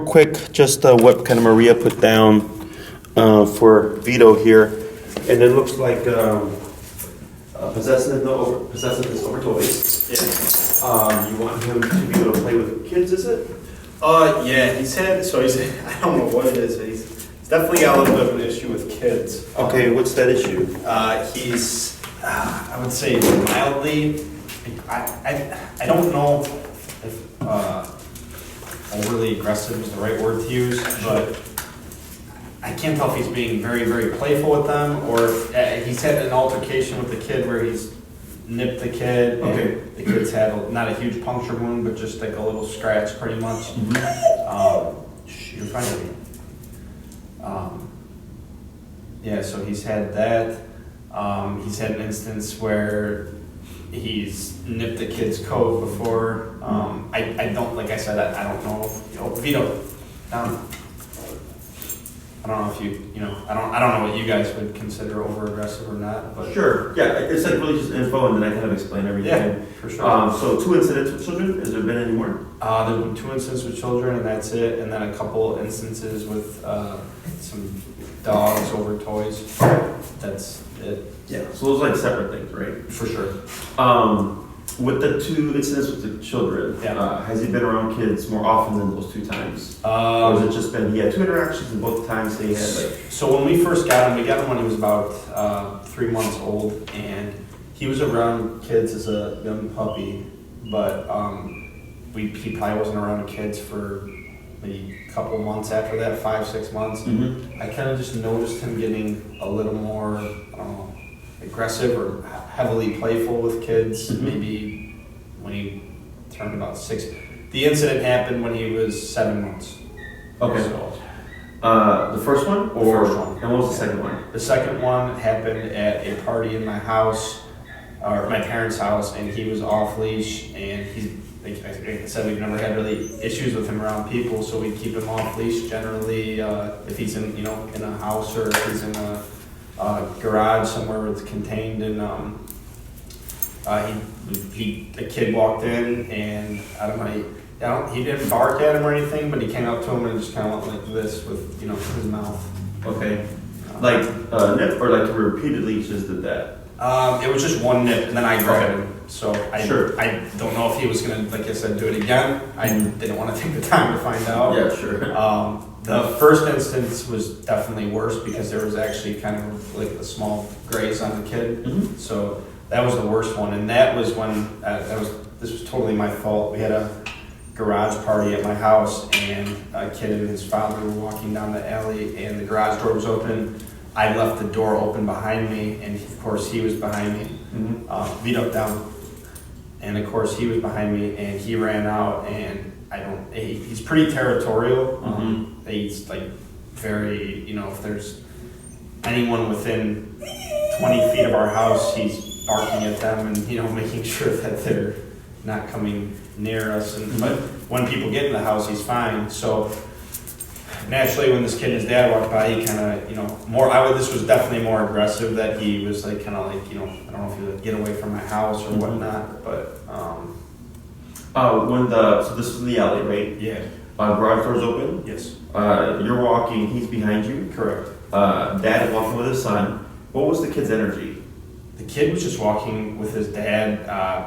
quick, just what kind of Maria put down for Vito here, and it looks like possessiveness over toys. Yeah. You want him to be able to play with kids, is it? Yeah, I don't know what it is, but he's definitely got a little bit of an issue with kids. Okay, what's that issue? He's, I would say mildly, I don't know if overly aggressive is the right word to use, but I can't tell if he's being very, very playful with them, or if he's had an altercation with the kid where he's nipped the kid. Okay. And the kid's had not a huge puncture wound, but just like a little scratch pretty much. You're fine. Yeah, so he's had that. He's had an instance where he's nipped the kid's coat before. I don't, like I said, I don't know. Vito, I don't know if I don't know what you guys would consider over aggressive or not, but Sure. Yeah, it's like really just info, and then I kind of explain everything. yeah, for sure. So 2 incidents with children. Has there been any more? There've been 2 instances with children, and that's it, and then a couple instances with some dogs over toys. That's it. Yeah. So those are like separate things, right? For sure. With the 2 incidents with the children, Yeah. has he been around kids more often than those 2 times? Or has it just been, he had 2 interactions and both times he had like... So when we first got him, we got him when he was about 3 months old, and he was around kids as a young puppy, but he probably wasn't around kids for maybe a couple months after that, 5-6 months. Mm-hmm. I kind of just noticed him getting a little more, aggressive or heavily playful with kids, maybe when he turned about 6. The incident happened when he was 7 months. Okay. So, The first one? The first one. And what was the second one? the second one happened at a party in my house, or my parents' house, and he was off leash, and he's, like I said, we've never had really issues with him around people, so we keep him off leash generally, if he's in, in a house, or if he's in a garage somewhere where it's contained, and a kid walked in, and he didn't bark at him or anything, but he came up to him and just kind of went like this with his mouth. Okay. Like nip or like repeated leashes did that? It was just one nip, and then I grabbed him. So I don't know if he was gonna, like I said, do it again. I didn't want to take the time to find out. Yeah, sure. The first instance was definitely worse because there was actually kind of like a small graze on the kid. Mm-hmm. So that was the worst one, and that was when this was totally my fault. We had a garage party at my house, and a kid and his father were walking down the alley, and the garage door was open. I left the door open behind me, and of course he was behind me. Mm-hmm. Beat down, and of course he was behind me, and he ran out, and he's pretty territorial. Mm-hmm. He's like very, if there's anyone within 20 feet of our house, he's barking at them and making sure that they're not coming near us. And but when people get in the house, he's fine. So naturally, when this kid and his dad walked by, he kind of, this was definitely more aggressive. That he was like, kind of like, I don't know if he would get away from my house or whatnot. But so this was in the alley, right? yeah, Garage door's open. yes, You're walking. He's behind you. correct. Dad is walking with his son. What was the kid's energy? The kid was just walking with his dad.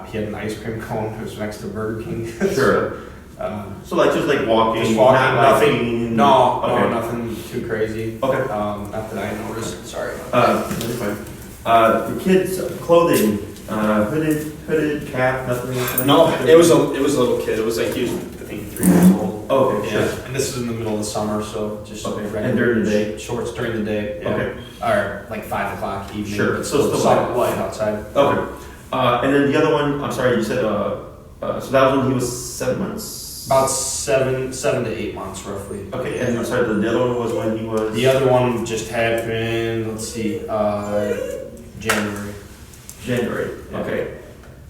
He had an ice cream cone. It was next to Burger King. Sure. So, So just like walking. just walking, nothing. Nothing. No, Okay. nothing too crazy. Okay. Not that I noticed. Sorry. That's fine. The kid's clothing, hooded cap, nothing. No, it was a little kid. It was like he was, I think, 3 years old. Oh, okay, Yeah, sure. and this is in the middle of the summer, so just Okay. And during the day? shorts during the day. Yeah. Okay. Or like 5 o'clock evening. Sure. But So still light outside. Okay. And then the other one, I'm sorry, you said, so that was when he was 7 months? About 7 to 8 months roughly. Okay, and I'm sorry, the other one was when he was? The other one just happened, let's see, January. January, Yeah. okay.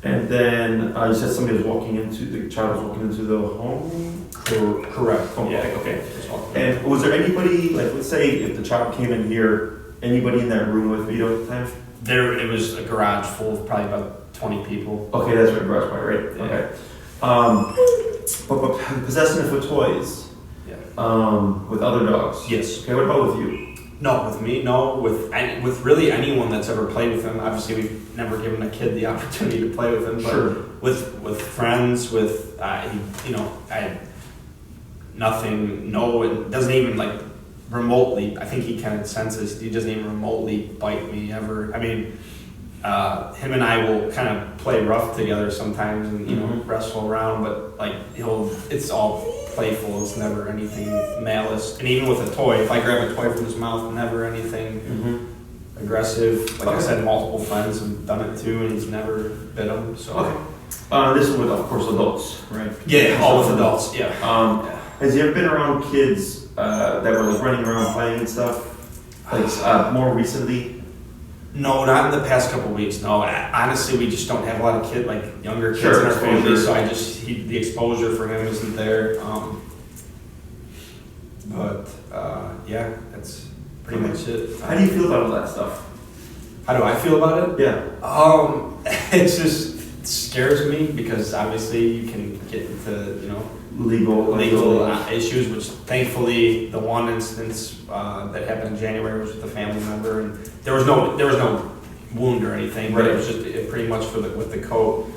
And then you said the child was walking into the home? Correct. Oh, Yeah. okay. Just walking. And was there anybody, like let's say if the child came in here, anybody in that room with Vito at the time? It was a garage full of probably about 20 people. Okay, that's right, garage part, right? Yeah. Okay. But possessing it with toys. Yeah. With other dogs? Yes. Okay, what about with you? No, with me, no. With really anyone that's ever played with him. Obviously, we've never given a kid the opportunity to play with him. But Sure. with friends, with I nothing. No, it doesn't even like remotely. I think he kind of senses. He doesn't even remotely bite me ever. I mean, him and I will kind of play rough together sometimes, and wrestle around. But like it's all playful. It's never anything malice. And even with a toy, if I grab a toy from his mouth, never anything aggressive. Like I said, multiple friends have done it too, and he's never bit them. So this is with, of course, adults, right? Yeah, all with adults. Yeah. Has he ever been around kids that were like running around playing and stuff? Like more recently? No, not in the past couple of weeks. No, honestly, we just don't have a lot of younger kids Sure, in our family, exposure. so the exposure for him isn't there. Yeah, that's pretty much it. How do you feel about all that stuff? How do I feel about it? Yeah. It just scares me because obviously you can get into Legal issues, which thankfully the one instance that happened in January was with a family member, and there was no wound or anything, but it was just pretty much with the coat.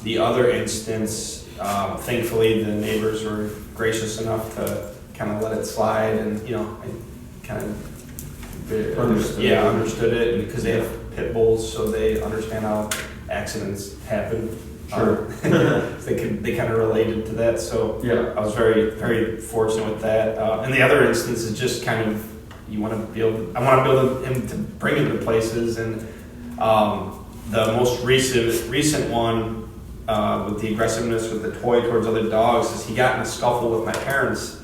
The other instance, thankfully the neighbors were gracious enough to kind of let it slide, and I kind of understood it, and because they have pit bulls, so they understand how accidents happen. Sure. They kind of related to that, so Yeah. I was very, very fortunate with that. And the other instance is just kind of I want to build him to bring him to places, and the most recent one with the aggressiveness with the toy towards other dogs is he got in a scuffle with my parents'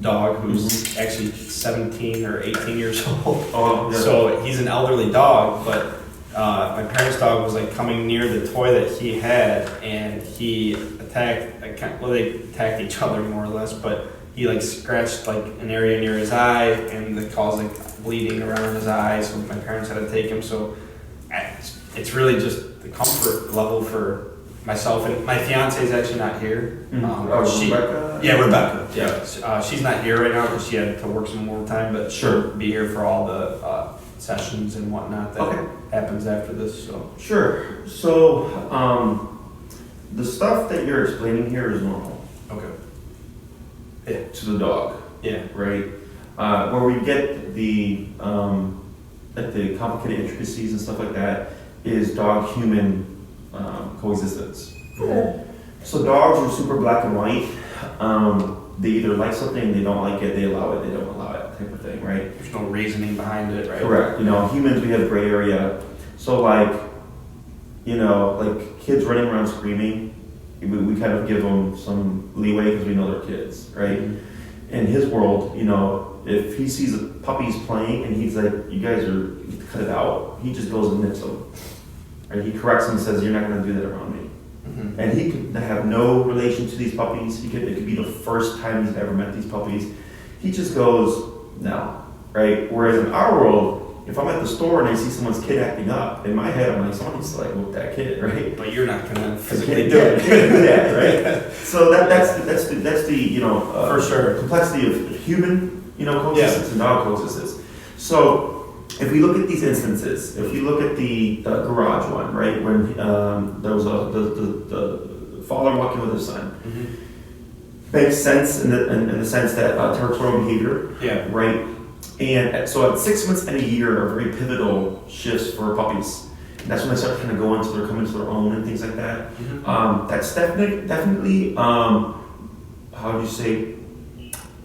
dog, who's actually 17 or 18 years old. Oh, yeah. So he's an elderly dog, but my parents' dog was like coming near the toy that he had, and he attacked. They attacked each other more or less, but he like scratched like an area near his eye, and it caused like bleeding around his eye. So my parents had to take him. So it's really just the comfort level for myself, and my fiance is actually not here. Rebecca? Yeah, Rebecca. Yeah, she's not here right now because she had to work some more time, but she'll be here for all the sessions and whatnot that happens after this. So Sure. So the stuff that you're explaining here is normal. Okay. To the dog. Yeah. Right. Where we get the complicated intricacies and stuff like that is dog-human coexistence. So dogs are super black and white. They either like something, they don't like it, they allow it, they don't allow it, type of thing, right? There's no reasoning behind it, right? Correct. Humans, we have gray area. So like kids running around screaming, we kind of give them some leeway because we know they're kids, right? Mm-hmm. In his world, if he sees puppies playing and he's like, you guys are, cut it out, he just goes and nips them. Right? He corrects them and says, you're not going to do that around me. Mm-hmm. And he could have no relation to these puppies. It could be the first time he's ever met these puppies. He just goes, no, right? Whereas in our world, if I'm at the store and I see someone's kid acting up, in my head I'm like, someone needs to like whoop that kid, right? But you're not gonna physically do it. Can't do that, right? So that's the for sure complexity of human coexistence and dog coexistence. So if we look at these instances, if you look at the garage one, right, when there was the father walking with his son, makes sense in the sense that territorial behavior, right? And so at 6 months and a year are very pivotal shifts for puppies. And that's when they start kind of going until they're coming to their own and things like that. Mm-hmm. That's definitely how do you say,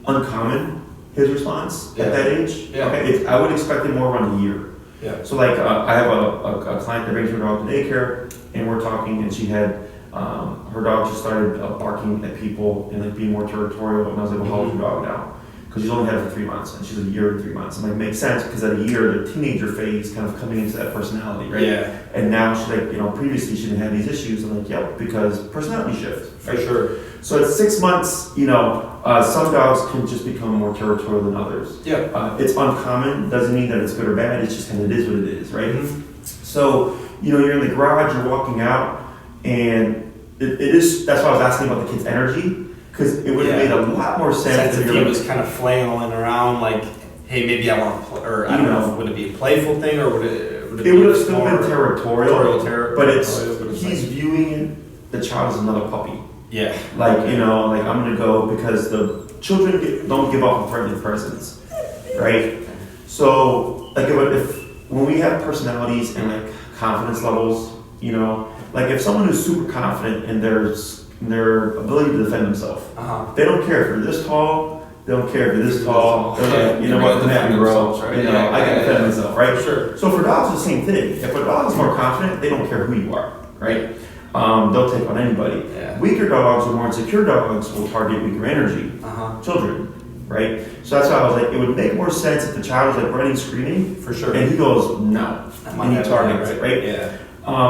uncommon, his response at that age. Yeah. Okay, I would expect it more around a year. Yeah. So like I have a client that brings her dog to daycare, and we're talking, and she had her dog just started barking at people and like being more territorial, and I was like, well, how old is your dog now? Because she's only had it for 3 months, and she's a year and 3 months. I'm like, makes sense, because at a year, the teenager phase kind of coming into that personality, right? Yeah. And now she's like, previously she didn't have these issues. I'm like, yep, because personality shift. Right? For sure. So at 6 months, some dogs can just become more territorial than others. Yeah. It's uncommon, doesn't mean that it's good or bad, it's just kind of it is what it is, right? Mm-hmm. So, you're in the garage, you're walking out, and it is, that's why I was asking about the kid's energy. Because it would have made a lot more sense if he was kind of flailing around, like, hey, maybe I want to play, or I don't know, would it be a playful thing, or would it would have still been territorial, but he's he's viewing the child as another puppy. Yeah. Like, like I'm going to go because the children don't give off a threatening presence, right? So, like, when we have personalities and, like, confidence levels, like, if someone is super confident in their ability to defend themselves, they don't care if you're this tall, they don't care if you're this tall, they're like, you know what, defend themselves, right? I can defend myself, right? Sure. So for dogs, it's the same thing. If a dog is more confident, they don't care who you are, right? They'll take on anybody. Yeah. Weaker dogs or more insecure dogs will target weaker energy, children, right? So that's why I was like, it would make more sense if the child was like running, screaming, for sure, and he goes no, and he targets it, right? Yeah.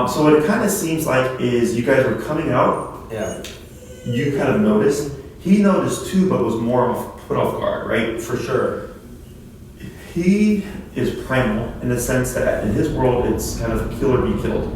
So what it kind of seems like is you guys were coming out. Yeah. You kind of noticed. He noticed too, but was more put off guard, right? For sure. He is primal in the sense that in his world it's kind of kill or be killed,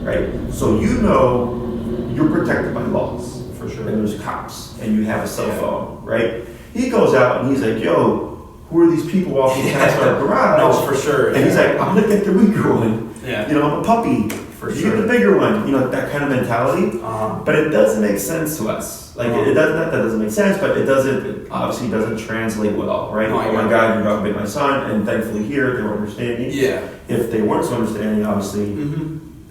right? So you're protected by laws, for sure, and there's cops, and you have a cell phone, right? He goes out and he's like, "Yo, who are these people walking past our garage?" No, for sure. And he's like, "I'm gonna get the weaker one. Yeah. I'm a puppy. For you sure. get the bigger one." That kind of mentality. But it doesn't make sense to us. Like it doesn't. That doesn't make sense. But it doesn't. It obviously doesn't translate well, right? No, oh my God, your dog bit my son, and thankfully here they were understanding. Yeah. If they weren't so understanding, obviously.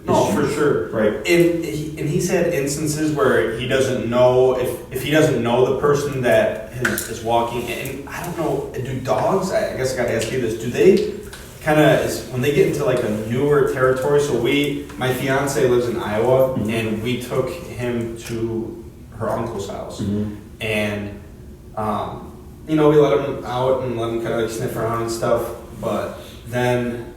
No, for sure. Right. And he's had instances where he doesn't know if he doesn't know the person that is walking. And I don't know. Do dogs? I guess I got to ask you this. Do they kind of when they get into like a newer territory? So my fiance lives in Iowa, and we took him to her uncle's house, and we let him out and let him kind of like sniff around and stuff. But then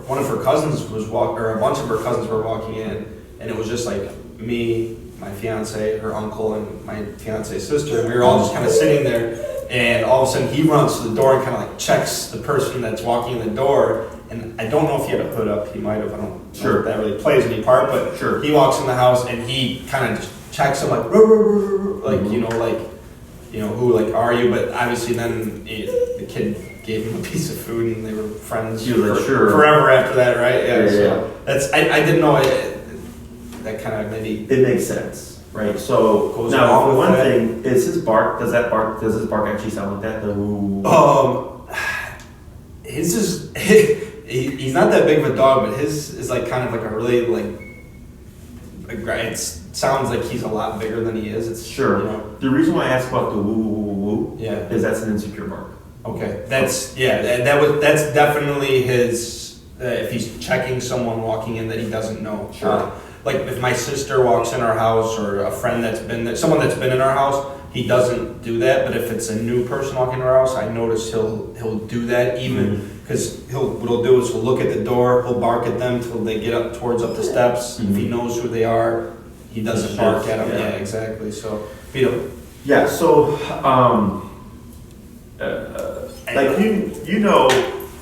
one of her cousins or a bunch of her cousins were walking in, and it was just like me, my fiance, her uncle, and my fiance's sister, and we were all just kind of sitting there. And all of a sudden, he runs to the door and kind of like checks the person that's walking in the door. And I don't know if he had a hood up. He might have. I don't know if that really plays any part. But he walks in the house and he kind of just checks him like, who are you? But obviously, then the kid gave him a piece of food and they were friends forever after that, right? Yeah. That's I didn't know it. That kind of maybe it makes sense. Right. So now, for one thing, is his bark? Does his bark actually sound like that? His is he's not that big of a dog, but his is like kind of like a really it sounds like he's a lot bigger than he is. It's The reason why I asked about the woo woo woo is that's an insecure bark. Okay. That's that's definitely his. If he's checking someone walking in that he doesn't know. Like if my sister walks in our house or a friend someone that's been in our house, he doesn't do that. But if it's a new person walking in our house, I notice he'll do that even because what he'll do is he'll look at the door, he'll bark at them till they get up the steps. If he knows who they are, he doesn't bark at them. Yeah, exactly. So Vito. Yeah. So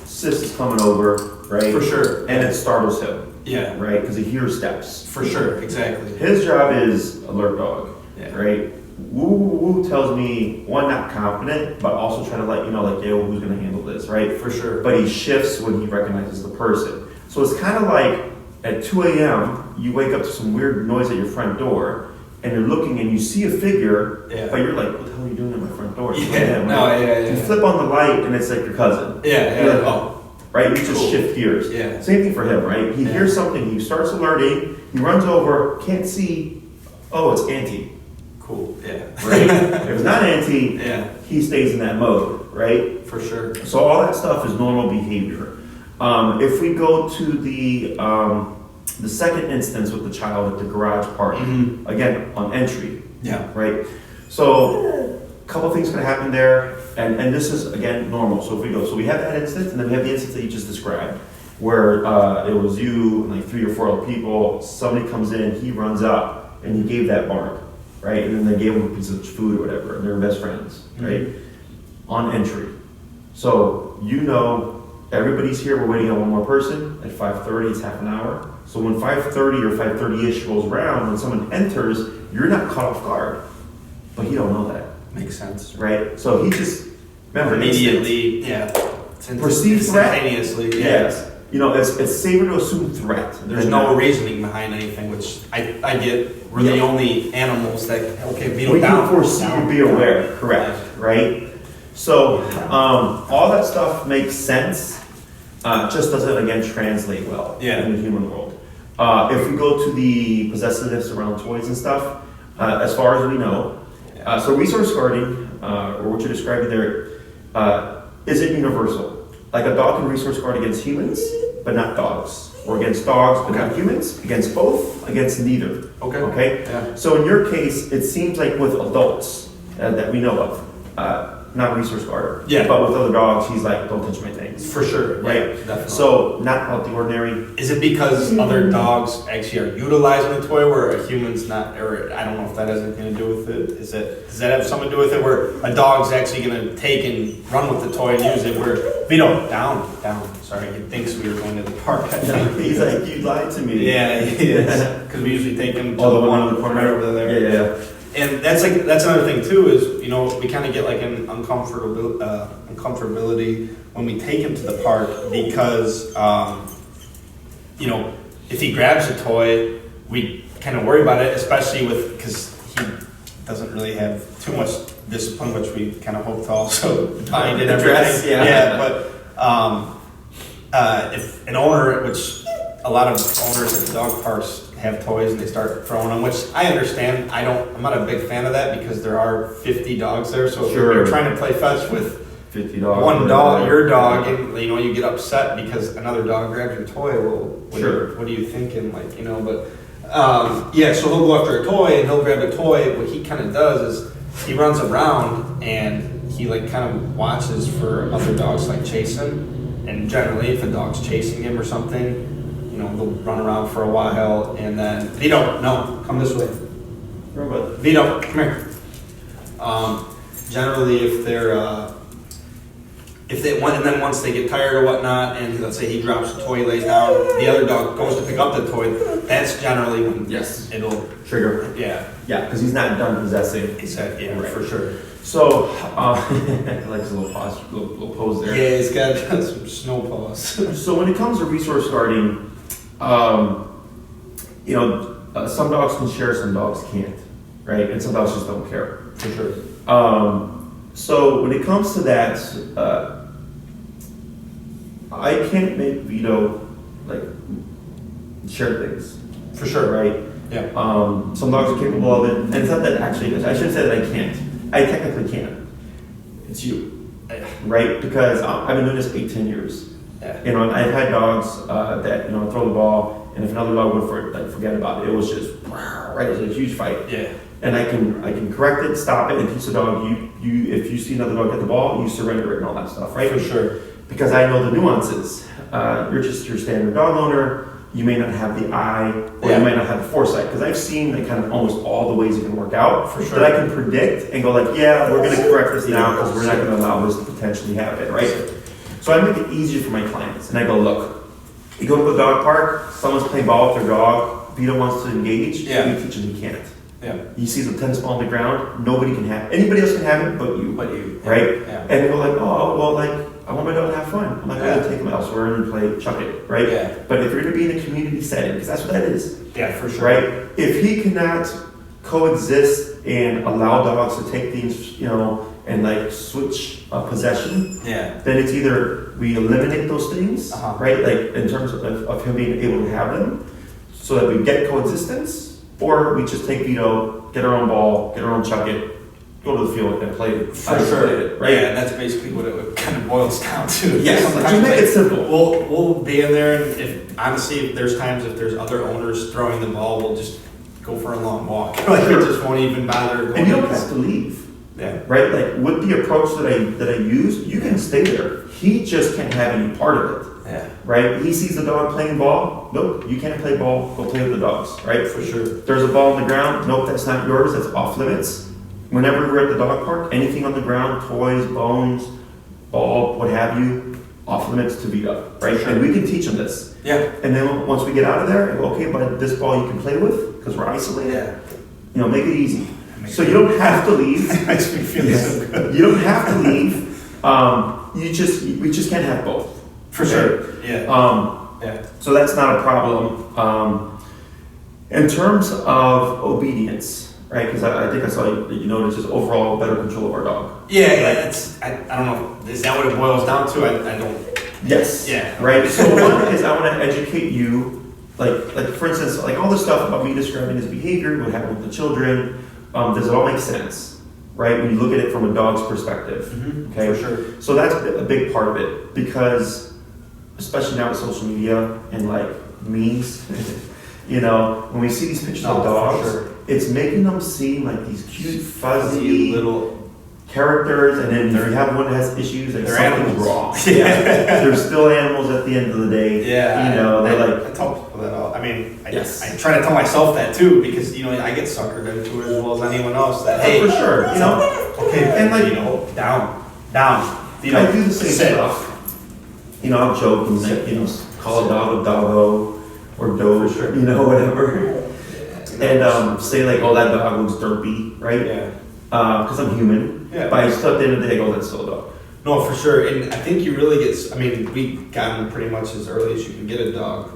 sis is coming over, right? For sure. And it startles him. Yeah. Right? Because he hears steps. For sure, exactly. His job is alert dog. Yeah. Right? Woo woo woo tells me, one, not confident, but also trying to let you know, like, yo, who's going to handle this, right? For sure. But he shifts when he recognizes the person. So it's kind of like at 2 a.m., you wake up to some weird noise at your front door, and you're looking and you see a figure, but you're like, what the hell are you doing at my front door? You flip on the light, and it's like your cousin. You're like, oh. Right? You just shift gears. Yeah. Same thing for him, right? He hears something, he starts alerting, he runs over, can't see, oh, it's Auntie. Cool, yeah. Right? If it's not Auntie, he stays in that mode, right? For sure. So all that stuff is normal behavior. If we go to the second instance with the child at the garage party, again, on entry. Yeah. Right? So a couple things can happen there. And this is, again, normal. So we have that instance, and then we have the instance that you just described, where it was you and like 3 or 4 other people, somebody comes in, he runs up, and he gave that bark, right? And then they gave him a piece of food or whatever, and they're best friends, right? On entry. So everybody's here, we're waiting on one more person. At 5:30, it's half an hour. So when 5:30 or 5:30-ish rolls around, when someone enters, you're not caught off guard. But he don't know that. Makes sense. Right? So he just, remember, Immediately, perceived threat? Instantaneously, Yes. You know, it's safer to assume threat. There's no reasoning behind anything, which I get. We're the only animals that, Vito we down. can foresee and be aware, correct, right? So, all that stuff makes sense, just doesn't, again, translate well in the human world. If we go to the possessiveness around toys and stuff, as far as we know, so resource guarding, or what you're describing there, isn't universal. Like a dog can resource guard against humans, but not dogs. Or against dogs, but not humans. Against both, against neither. Okay? Yeah. So in your case, it seems like with adults that we know of, not resource guarder. Yeah. But with other dogs, he's like, don't touch my things. For sure. Right? Yeah, definitely. So not out of the ordinary. Is it because other dogs actually are utilizing the toy where a human's not, or I don't know if that has anything to do with it. Does that have something to do with it where a dog's actually going to take and run with the toy and use it where Vito, down. Sorry, he thinks we were going to the park. He's like, you lied to me. Yeah, he is. Because we usually take him to the the one one in the corner right over there. Yeah. And that's another thing too is, we kind of get like an uncomfortability when we take him to the park because, if he grabs a toy, we kind of worry about it, especially because he doesn't really have too much discipline, which we kind of hope to also find in everything. But if an owner, which a lot of owners at the dog parks have toys and they start throwing them, which I understand. I'm not a big fan of that because there are 50 dogs there. So if you're trying to play fetch with 50 dogs, one dog, your dog, and you get upset because another dog grabs your toy. Well, what are you thinking? So he'll go after a toy and he'll grab a toy. What he kind of does is he runs around and he kind of watches for other dogs chase him. And generally, if a dog's chasing him or something, they'll run around for a while, and then Vito, no, come this way. Vito, come here. Generally, and then once they get tired or whatnot, and let's say he drops the toy, lays down, the other dog goes to pick up the toy. That's generally when it'll trigger. Yeah, because he's not done possessing. Exactly. Yeah, for sure. So, I like his little pose there. Yeah, he's got some snow paws. So when it comes to resource guarding, some dogs can share, some dogs can't, right? And some dogs just don't care. For sure. So when it comes to that, I can't make Vito share things. For sure. Right? Yeah. Some dogs are capable of it, and it's not that actually. I shouldn't say that I can't. I technically can. It's you, right? Because I've been doing this 8-10 years. Yeah. And I've had dogs that throw the ball, and if another dog went for it, forget about it. It was just right. It was a huge fight. Yeah. And I can correct it, stop it, and teach the dog. If you see another dog get the ball, you surrender it and all that stuff, right? For sure. Because I know the nuances. You're just your standard dog owner. You may not have the eye, or you might not have the foresight. Because I've seen kind of almost all the ways it can work out. For sure. That I can predict and go we're going to correct this now because we're not going to allow this to potentially happen, right? So I make it easier for my clients. And I go, look, you go to the dog park, someone's playing ball with their dog, Vito wants to engage, you teach him he can't. Yeah. He sees a tennis ball on the ground, nobody can have it. Anybody else can have it but you. Right? Yeah. And they go I want my dog to have fun. I'm I'm going to take him elsewhere and play, chuck it, right? Yeah. But if you're going to be in a community setting, because that's what that is. Yeah, for sure. Right? If he cannot coexist and allow dogs to take things, and switch possession, then it's either we eliminate those things, right? In terms of him being able to have them, so that we get coexistence, or we just take Vito, get our own ball, get our own chuck it, go to the field and play it. For sure. Right? Yeah, and that's basically what it kind of boils down to. Yes, just make it simple. We'll be in there, and if there's times if there's other owners throwing the ball, we'll just go for a long walk. We just won't even bother going. And you don't have to leave. Yeah. Right? With the approach that I use, you can stay there. He just can't have any part of it. Yeah. Right? He sees the dog playing ball. Nope, you can't play ball. Go play with the dogs. Right? For sure. There's a ball on the ground. Nope, that's not yours. That's off limits. Whenever we're at the dog park, anything on the ground, toys, bones, ball, what have you, off limits to Vito, right? Sure. And we can teach them this. Yeah. And then once we get out of there, I go, okay, but this ball you can play with because we're isolated. Yeah. You know, make it easy. So you don't have to leave. It makes me feel so good. You don't have to leave. We just can't have both. For sure. Yeah. Yeah. So that's not a problem. In terms of obedience, right? Because I think I saw you noticed just overall better control of our dog. Yeah, yeah. That's I don't know. Is that what it boils down to? I don't. Yes. Yeah. Right. So one is I want to educate you, like for instance, like all the stuff about me describing his behavior, what happened with the children. Does it all make sense, right? When you look at it from a dog's perspective, okay? For sure. So that's a big part of it because, especially now with social media and like memes, you know, when we see these pictures of dogs, it's making them seem like these cute, fuzzy little characters, and then if you have one that has issues, like something's animals. wrong. Yeah, they're still animals at the end of the day. Yeah, you know, they're like. I tell people that all. I mean, I Yes. try to tell myself that too because you know I get suckered into it as well as anyone else. That hey, For sure, you know. okay, And like, you know, down. You know, I do the same stuff. You know, I'll joke and like, you know, call a dog a doggo or doe, For sure. you know, whatever. And say like, oh, that dog looks derpy, right? Yeah. Because I'm human. Yeah. But I still at the end of the day, I go, that's still a dog. No, for sure, and I think you really get. I mean, we got him pretty much as early as you can get a dog,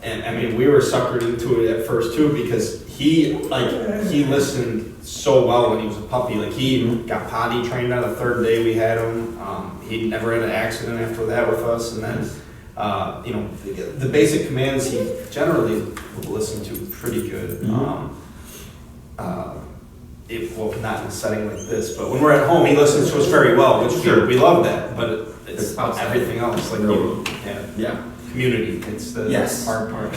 and I mean, we were suckered into it at first too because he listened so well when he was a puppy. Like he got potty trained on the third day we had him. He never had an accident after that with us, and then you know the basic commands he generally will listen to pretty good. Well, not in a setting like this, but when we're at home, he listens to us very well, which we love that. But it's everything else, like community. It's the hard part.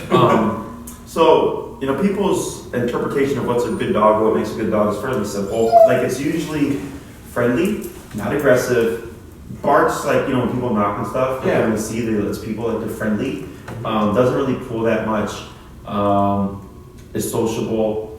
So, you know, people's interpretation of what's a good dog, what makes a good dog is fairly simple. Like, it's usually friendly, not aggressive, barks like, you know, when people knock and stuff. Yeah. When we see that it's people, like, they're friendly. Doesn't really pull that much. Is sociable.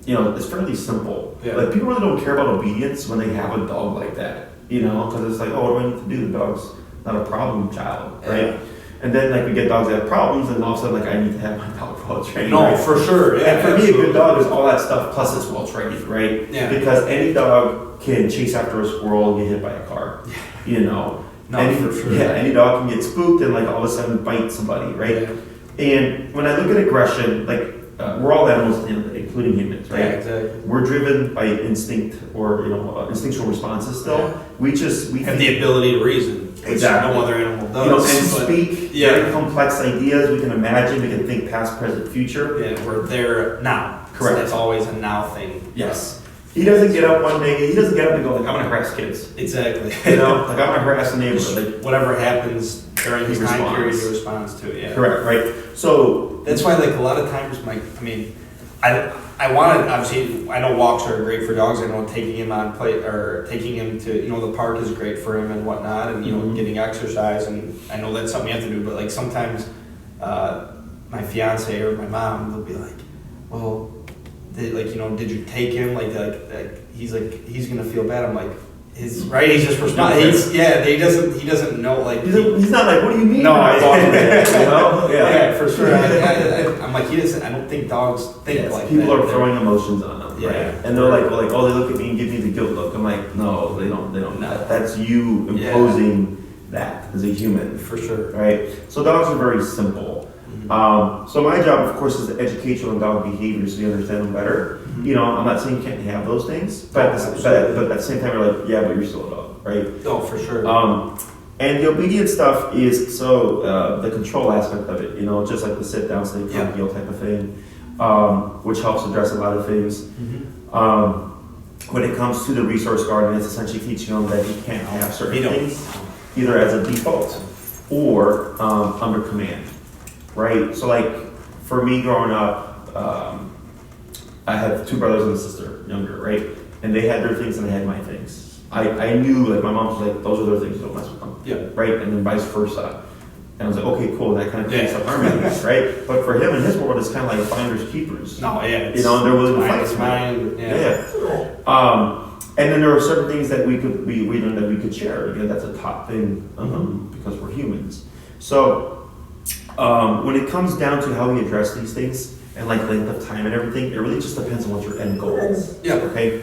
You know, it's fairly simple. Yeah. Like, people really don't care about obedience when they have a dog like that. You know, because it's like, oh, what do I need to do? The dog's not a problem child, right? Yeah. And then, like, we get dogs that have problems, and all of a sudden, like, I need to have my dog well trained. No, right? for sure. Yeah, And for me, a good dog is all that stuff, plus it's well trained, right? Yeah. Because any dog can chase after a squirrel and get hit by a car, you know? For sure. Yeah, any dog can get spooked and, like, all of a sudden bite somebody, right? Yeah. And when I look at aggression, like, we're all animals at the end of the day, including humans, right? Yeah, exactly. We're driven by instinct or, you know, instinctual responses still. Yeah. We Have the ability to reason, which Exactly. no other animal does. You know, and but- speak very complex ideas. We can imagine. We can think past, present, future. Yeah, we're there now. Correct. It's always a now thing. Yes. He doesn't get up one day. He doesn't get up and go like, "I'm gonna harass kids." Exactly. You know, like I'm gonna harass the neighborhood. Like, Whatever happens during He his time responds. period, he responds to it. Yeah. correct, right? So That's why, like a lot of times, I wanted, obviously, I know walks are great for dogs. I know taking him on play or taking him to, you know, the park is great for him and whatnot, and you know, getting exercise. And I know that's something you have to do. But like sometimes, my fiance or my mom, they'll be like, "Well, did you take him? He's gonna feel bad." I'm like, he's just responding. He doesn't know like. he's not like, "What do you mean?" No, by I that?" walk You know? Yeah, for sure. I'm like, he doesn't. I don't think dogs think Yes, like people that. are throwing emotions on them, Yeah. right? And they're like, well, oh, they look at me and give me the guilt look. I'm like, no, they don't. No. That's you imposing that as a human, For sure. right? So dogs are very simple. So my job, of course, is to educate you on dog behavior so you understand them better. You know, I'm not saying you can't have those things, but at the same time, you're like, yeah, but you're still a dog, right? Oh, for sure. And the obedience stuff is the control aspect of it, you know, just like the sit down, stay calm, heel type of thing, which helps address a lot of things. When it comes to the resource guardian, it's essentially teaching them that he can't have certain things either as a default or under command, right? So like for me growing up, I have two brothers and a sister, younger, right? And they had their things and I had my things. I knew, like, my mom was like, those are their things, don't mess with them. Yeah. Right? And then vice versa. And I was like, okay, cool, that kind of creates a harmony, right? But for him in his world, it's kind of like finders keepers. No, yeah. You know, and they're willing to fight. It's mine. Yeah. And then there are certain things that we learned that we could share. Again, that's a top thing because we're humans. So when it comes down to how we address these things and like length of time and everything, it really just depends on what your end goal is. Yeah. Okay.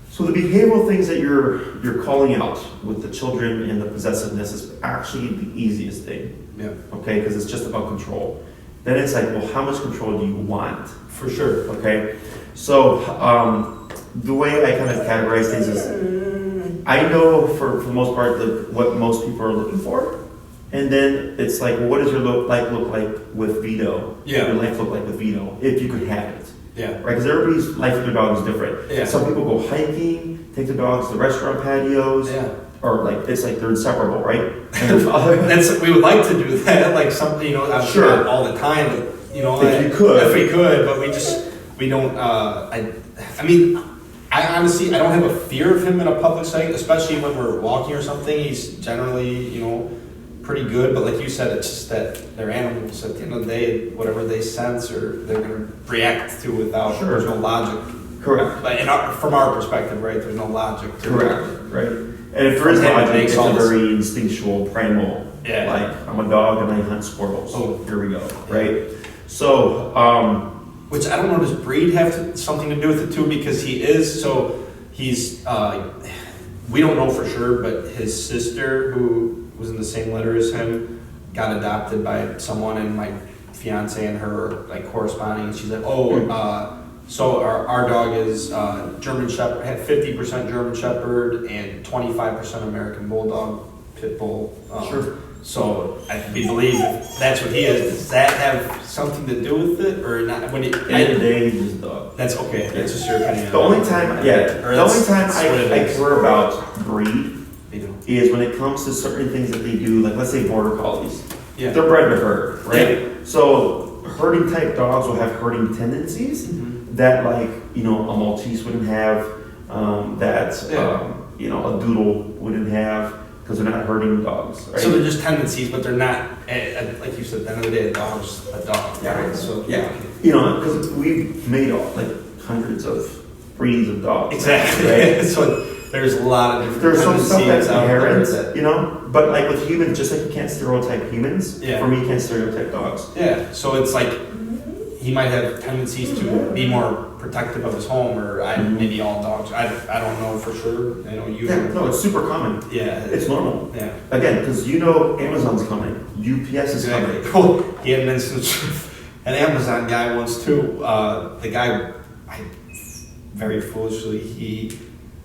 So the behavioral things that you're calling out with the children and the possessiveness is actually the easiest thing. Yeah. Okay, because it's just about control. Then it's like, well, how much control do you want? For sure. Okay. So the way I kind of categorize things is, I know for the most part what most people are looking for, and then it's like, well, what does your life look like with Vito? Yeah. Your life look like with Vito if you could have it. Yeah. Right, because everybody's life with their dog is different. Yeah. Some people go hiking, take their dogs to restaurant patios, Yeah. or like it's like they're inseparable, right? And there's other. We would like to do that, like something, obviously Sure. not all the time, but, If you could. If we could, but we don't, I mean, I honestly, I don't have a fear of him in a public setting, especially when we're walking or something. He's generally, pretty good, but like you said, it's just that they're animals. At the end of the day, whatever they sense or they're going to react to without, Sure. There's no logic. Correct. But from our perspective, right, there's no logic to Correct. it. Right. And if there is From him, it logic, makes it's a all this- very instinctual, primal. Yeah. Like I'm a dog and I hunt squirrels. Oh. Here we go. Right. So. Which I don't know, does breed have something to do with it too? Because he's, we don't know for sure, but his sister, who was in the same letter as him, got adopted by someone, and my fiance and her are like corresponding. And she's like, so our dog is German Shepherd, had 50% German Shepherd and 25% American Bulldog, Pit Bull. Sure. So we believe if that's what he is. Does that have something to do with it, or not? At the end of the day, he's just a dog. That's okay. That's just your opinion. The only time, Or the only that's time what I it is. care about breed You know. is when it comes to certain things that they do, like let's say border collies. Yeah. They're bred to herd, right? So herding type dogs will have herding tendencies that like, a Maltese wouldn't have, that, a Doodle wouldn't have, because they're not herding dogs, right? So they're just tendencies, but they're not, like you said, at the end of the day, a dog's a dog, right? So Yeah. Because we've made like hundreds of breeds of dogs. Exactly. Right? So there's a lot of different There's some stuff that's tendencies out there inherent, that- but like with humans, just like you can't stereotype humans, Yeah. for me, you can't stereotype dogs. Yeah, so it's like he might have tendencies to be more protective of his home, or maybe all dogs. I don't know for sure. I know you. Yeah, no, it's super common. Yeah. It's normal. Yeah. Again, because Amazon's coming, UPS is coming. Well, he had an instance with an Amazon guy once too. The guy, very foolishly, he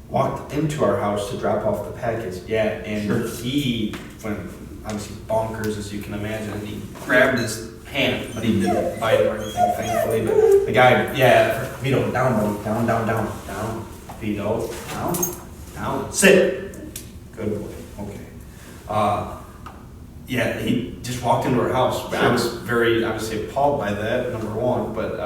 walked into our house to drop off the package. Yeah, and Sure. he went obviously bonkers, as you can imagine. And he grabbed his hand, but he didn't bite it or anything, thankfully. But the guy, Vito, down, buddy, down, Vito, down, sit. Good boy. Okay. He just walked into our house. I was very obviously appalled by that, number one, but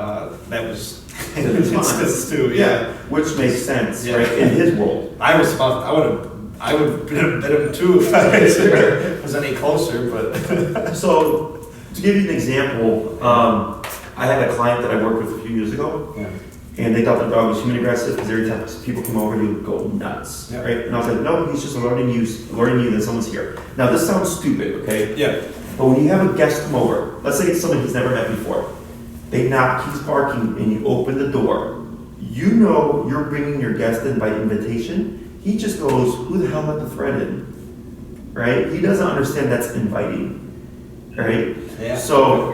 that was instance too. Yeah, which makes sense, Yeah. right? In his world. I would have bit him too if I was any closer, but So, to give you an example, I had a client that I worked with a few years ago, and they thought the dog was human aggressive because every time people come over, he would go nuts, Yeah. right? And I was like, no, he's just learning you that someone's here. Now, this sounds stupid, okay? yeah, But when you have a guest come over, let's say it's someone he's never met before, they knock, he's barking, and you open the door. You know you're bringing your guest in by invitation. He just goes, who the hell let the thread in? Right? He doesn't understand that's inviting, right? Yeah. So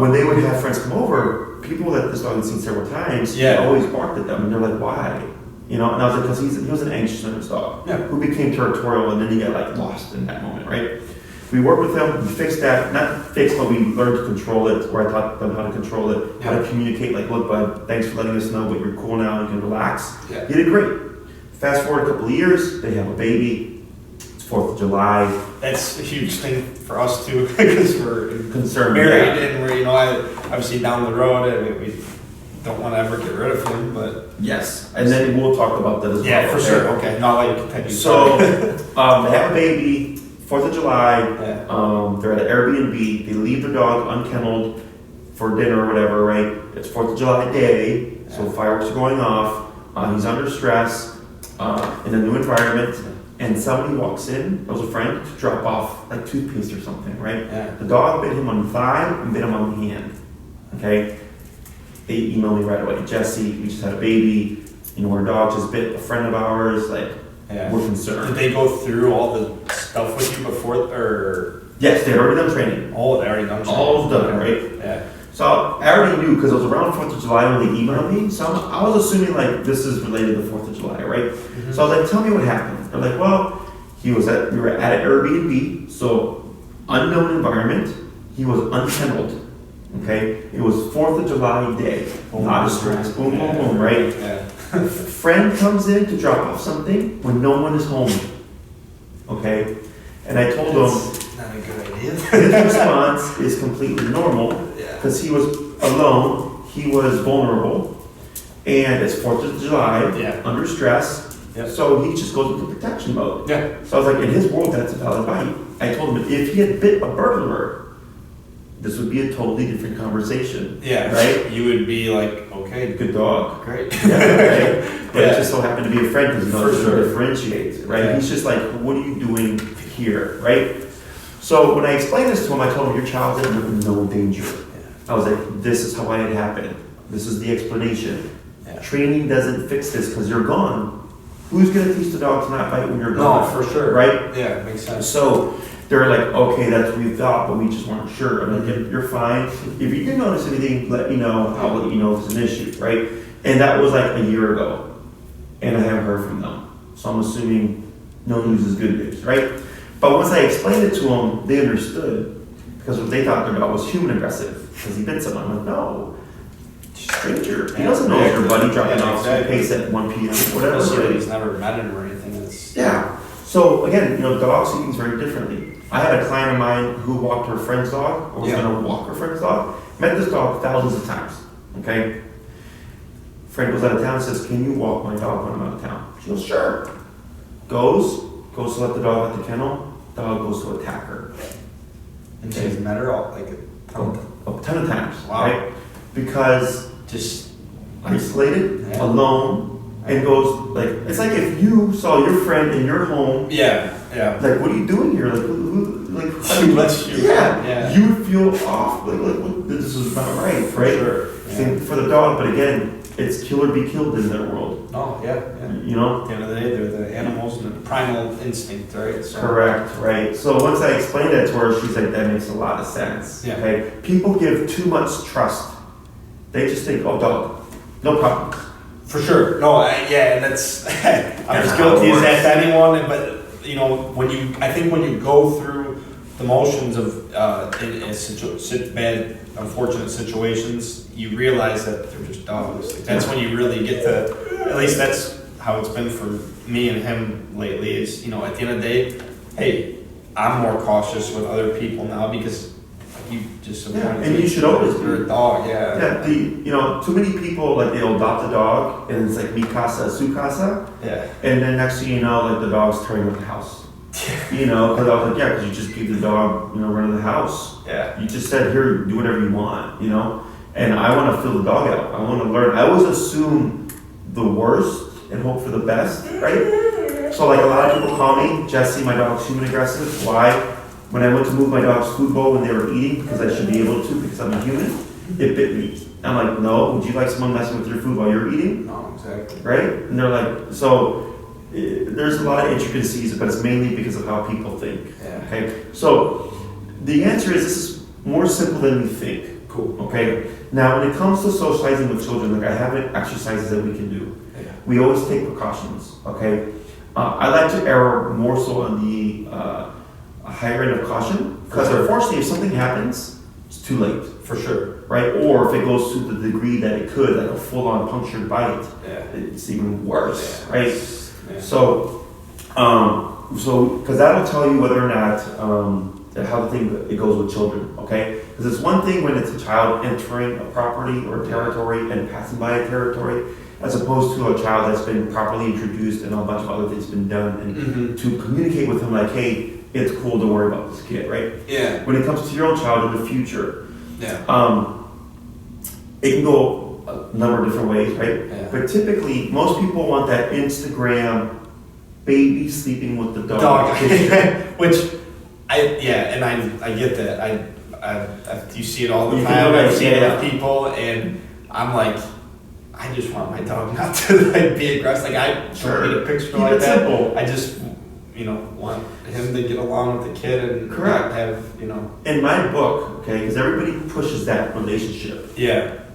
when they would have friends come over, people that this dog had seen several times, he always barked at them, and they're like, why? And I was like, because he was an anxious nervous dog who became territorial, and then he got like lost in that moment, right? We worked with him, we fixed that, not fixed, but we learned to control it, or I taught them how to control it, how to communicate, like, look, bud, thanks for letting us know, but you're cool now, you can relax. Yeah. He did great. Fast forward a couple of years, they have a baby, it's 4th of July. That's a huge thing for us too, because we're Concerned, married and we're, obviously down the road, and we don't want to ever get rid of him, but Yes, and then we'll talk about that as well. yeah, for sure. Okay, no, I'll let you continue. So, they have a baby, 4th of July, Yeah. they're at an Airbnb, they leave their dog unkenneled for dinner or whatever, right? It's 4th of July day, so fireworks are going off. he's under stress, in a new environment, and somebody walks in, there was a friend, to drop off like toothpaste or something, right? Yeah. The dog bit him on the thigh and bit him on the hand, okay? They emailed me right away, Jesse, we just had a baby, you know, our dog just bit a friend of ours, like, we're concerned. Did they go through all the stuff with you before, or? Yes, they had already done training. Oh, they already done training. All done, right? Yeah. So I already knew, because it was around 4th of July when they emailed me, so I was assuming like this is related to 4th of July, right? Mm-hmm. So I was like, tell me what happened. They're like, well, we were at an Airbnb, so unknown environment, he was unkennelled, okay? It was 4th of July day, not a stress, boom, boom, boom, right? Yeah. Friend comes in to drop off something when no one is home, okay? And I told him, Not a good idea. his response is completely normal, because he was alone, he was vulnerable, and it's 4th of July, under stress, so he just goes into protection mode. Yeah. So I was like, in his world, that's a valid bite. I told him, if he had bit a burglar, this would be a totally different conversation. Yeah. Right? You would be like, okay, Good dog. great. Yeah, right? But it just so happened to be a friend because he knows For how to sure. differentiate, right? Yeah. He's just like, what are you doing here, right? So when I explained this to him, I told him, your child's in no danger. I was like, this is how it happened. This is the explanation. Yeah. Training doesn't fix this because you're gone. Who's going to teach the dog to not bite when you're No, gone? for sure. Right? Yeah, makes sense. So they're like, okay, that's what we thought, but we just weren't sure. I'm like, you're fine. If you do notice anything, let me know. I'll let you know if it's an issue, right? And that was like a year ago. And I haven't heard from them. So I'm assuming no news is good news, right? But once I explained it to them, they understood. Because what they thought their dog was human aggressive. Because he bit someone. I'm like, no. Stranger. He doesn't know if your buddy dropping off toothpaste at 1 p.m. whatever. Especially Right? he's never met him or anything. It's Yeah. So again, dogs see things very differently. I had a client of mine who walked her friend's dog, or was going to walk her friend's dog. Met this dog thousands of times. Okay. Friend goes out of town and says, "Can you walk my dog when I'm out of town?" She goes, "Sure." Goes to let the dog at the kennel. Dog goes to attack her. And she's met her all like A ton of times. Wow. Right? Because just isolated, Yeah. alone, and goes like, it's like if you saw your friend in your home. yeah. Like, what are you doing here? Like, Who lets you? Yeah, you would feel off. Like, this is not right, right? Sure. Same for the dog, but again, it's kill or be killed in their world. Oh, yeah. You know? At the end of the day, they're the animals and the primal instinct, right? So, Correct, right. So once I explained that to her, she's like, that makes a lot of sense. Yeah. Okay? People give too much trust. They just think, oh, dog, no problem. For sure. No, and that's, I'm That's as how guilty it as works. anyone, but, I think when you go through the motions of, bad, unfortunate situations, you realize that they're just dogs. Like, that's when you really get to, at least that's how it's been for me and him lately, is, at the end of the day, hey, I'm more cautious with other people now because you just And you should always be. You're a dog, Yeah, too many people, like, they'll adopt a dog, and it's like, mi casa, su casa, Yeah. and then next thing you know, like, the dog's tearing up the house. Because I was like, yeah, because you just gave the dog, run of the house. Yeah. You just said, here, do whatever you want, And I want to fill the dog out. I want to learn. I always assume the worst and hope for the best, right? So, like, a lot of people call me, Jesse, my dog's human aggressive. Why? When I went to move my dog's food bowl when they were eating, because I should be able to because I'm a human, it bit me. I'm like, no, would you like someone messing with your food while you're eating? No, exactly. Right? And they're like, there's a lot of intricacies, but it's mainly because of how people think. Yeah. Okay? So the answer is, this is more simple than we think. Cool. Okay? Now, when it comes to socializing with children, like, I have exercises that we can do. Yeah. We always take precautions. Okay? I like to err more so on the higher end of caution, because unfortunately, if something happens, it's too late. For sure. Right? Or if it goes to the degree that it could, like a full-on punctured bite, Yeah. it's even worse. Yeah. Right? Yeah. So, because that'll tell you whether or not how it goes with children, okay? Because it's one thing when it's a child entering a property or a territory and passing by a territory, as opposed to a child that's been properly introduced and a bunch of other things been done, and to communicate with them like, hey, it's cool, don't worry about this kid, right? Yeah. When it comes to your own child in the future, Yeah. it can go a number of different ways, right? Yeah. But typically, most people want that Instagram baby sleeping with the dog. Which and I get that. You see it all the You time. can I've seen it yeah. with people, and I'm like, I just want my dog not to like be aggressive. Like I don't need a picture Keep like it that. simple. I just want him to get along with the kid and Correct. not have In my book, okay, because everybody pushes that relationship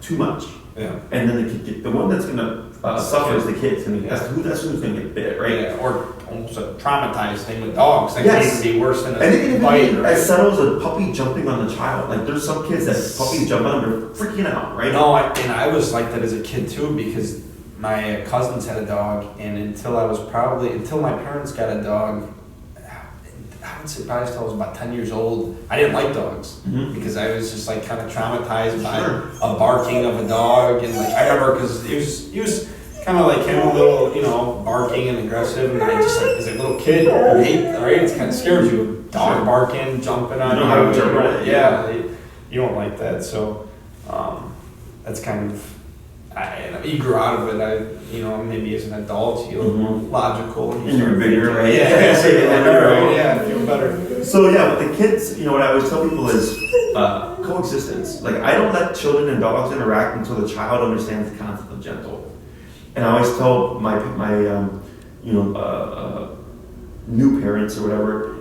too much, and then the one that's gonna suffer is the kid. That's who's gonna get bit, right? Yeah, or almost a traumatized thing with dogs. That Yes. can be worse than And it can a bite, even be right? as subtle as a puppy jumping on the child. Like there's some kids that puppies jump on them, they're freaking out, right? No, I was like that as a kid too, because my cousins had a dog, and until my parents got a dog, I would say probably until I was about 10 years old, I didn't like dogs, because I was just like kind of traumatized by a barking of a dog, and like I remember because he was kind of like him, a little, barking and aggressive, and I just like as a little kid, you hate, right? It kind of scares you. Dog barking, jumping on You know how to interpret it. Yeah, you don't like that, so that's kind of. You grew out of it. Maybe as an adult, you're more logical. And you're bigger, right? Yeah, I feel better. So with the kids, what I always tell people is coexistence. Like I don't let children and dogs interact until the child understands the concept of gentle. And I always tell my new parents or whatever,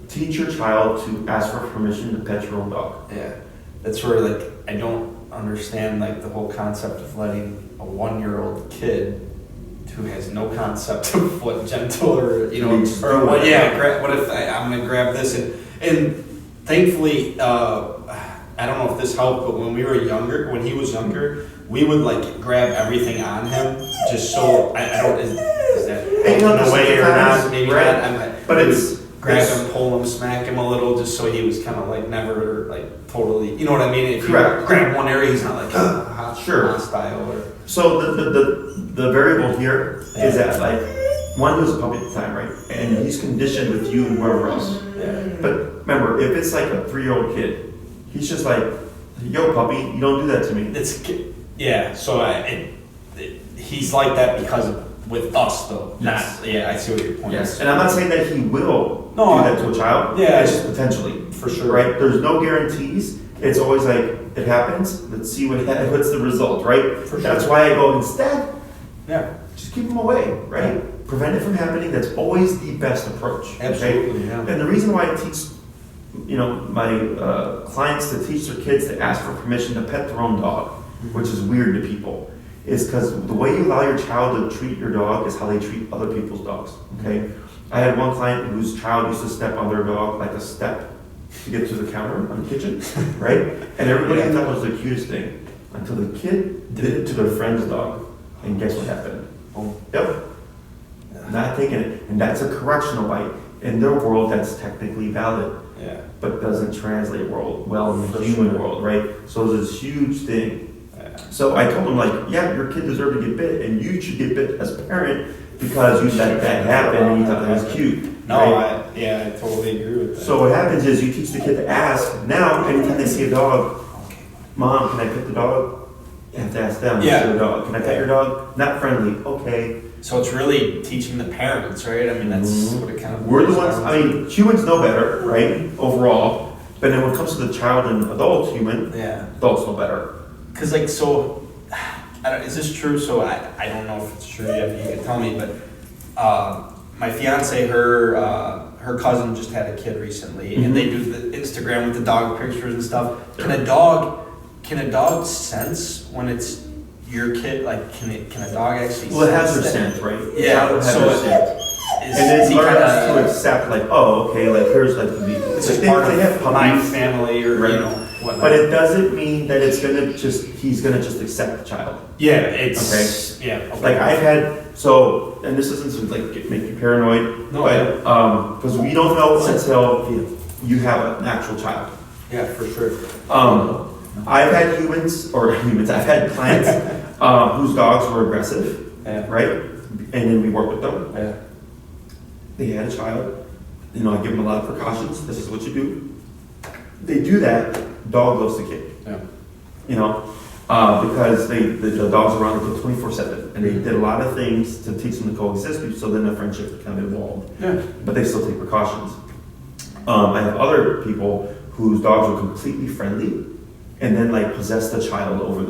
teach your child to ask for permission to pet your own dog. Yeah, that's where I don't understand the whole concept of letting a 1-year-old kid who has no concept of what gentle or what if I'm gonna grab this and thankfully I don't know if this helped, but when he was younger, we would grab everything on him just so I don't is that in a way or not, maybe not, but it's grab him, pull him, smack him a little, just so he was kind of never totally, you know what I mean? If Correct. you grab one area, he's not hostile or. So the variable here is that one was a puppy at the time, right? And he's conditioned with you and whoever else. Yeah. But remember, if it's like a 3-year-old kid, he's just like, yo puppy, you don't do that to me. So he's like that because with us though. Yes. I see what your point is. And I'm not saying that he will do that to a child. Yeah. It's just potentially. For sure. Right? There's no guarantees. It's always it happens. Let's see what's the result, right? For sure. That's why I go instead. Yeah. Just keep them away, right? Yeah. Prevent it from happening. That's always the best approach. Absolutely. Okay? Yeah. And the reason why I teach, my clients to teach their kids to ask for permission to pet their own dog, which is weird to people, is because the way you allow your child to treat your dog is how they treat other people's dogs. Okay. I had one client whose child used to step on their dog like a step to get to the counter on the kitchen, right? And everybody thought it was the cutest thing until the kid did it to their friend's dog, and guess what happened? Oh. Yep. Not taking it, and that's a correctional bite. In their world, that's technically valid, but doesn't translate well in the human world, right? So it's this huge thing. Yeah. So I told him your kid deserved to get bit, and you should get bit as a parent because you let that happen and you thought that was cute. No, right? I totally agree with that. So what happens is you teach the kid to ask. Now, anytime they see a dog, Mom, can I pet the dog? You have to ask them. The dog. Can I pet your dog? Not friendly. Okay. So it's really teaching the parents, right? I mean, that's what it kind of. We're the ones. Humans know better, right? Overall, but then when it comes to the child and adult human, adults know better. Because is this true? So I don't know if it's true yet. You can tell me, but my fiance, her cousin just had a kid recently, and they do the Instagram with the dog pictures and stuff. Can a dog sense when it's your kid? Can a dog actually? Well, it has their scent, right? Yeah. So and then he learns to accept, here's the. It's like part of my family, or whatnot. But it doesn't mean that he's gonna just accept the child. Yeah, it's okay. I've had and this isn't to make you paranoid, but because we don't know until you have an actual child. Yeah, for sure. I've had I've had clients whose dogs were aggressive, right? And then we work with them. Yeah. They had a child. I give them a lot of precautions. This is what you do. They do that. Dog loves the kid. Yeah. because the dogs around them 24/7, and they did a lot of things to teach them to coexist, so then the friendship kind of evolved. Yeah. But they still take precautions. I have other people whose dogs are completely friendly, and then like possess the child over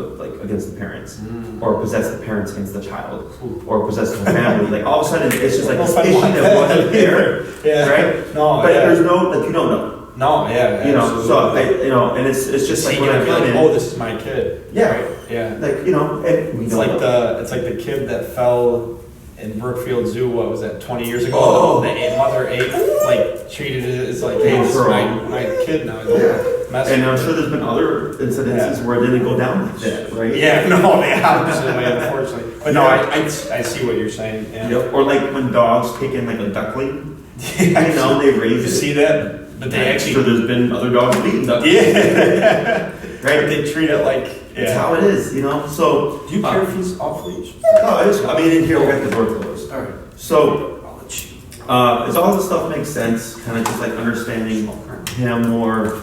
against the parents, or possess the parents against the child, or possess the family. Like all of a sudden, it's just like this issue that wasn't there, Yeah. right? No, But yeah. there's no like you don't know. No, yeah. You know, so absolutely. and it's just like See, when I you're come like, in, oh, this is my kid. Yeah. Right? Yeah. like and we It's don't like know. the kid that fell in Brookfield Zoo. What was that? 20 years ago. Oh. The mother ape like treated it as like, hey, Hey, this is girl. my kid now. Don't mess And with I'm it. sure there's been other incidences where it didn't go down like that, right? Yeah, no, they absolutely, unfortunately. But no, I see what you're saying. Yeah. Yep. Or like when dogs take in like a duckling, they You raise it. see that? But they I'm actually, sure there's been other dogs eating ducklings. yeah, Right? they treat it like, It's yeah. how it is, So Do you care if he's off leash? no, I mean in here we got the door closed. All right. So it's all this stuff makes sense, kind of just like understanding him more,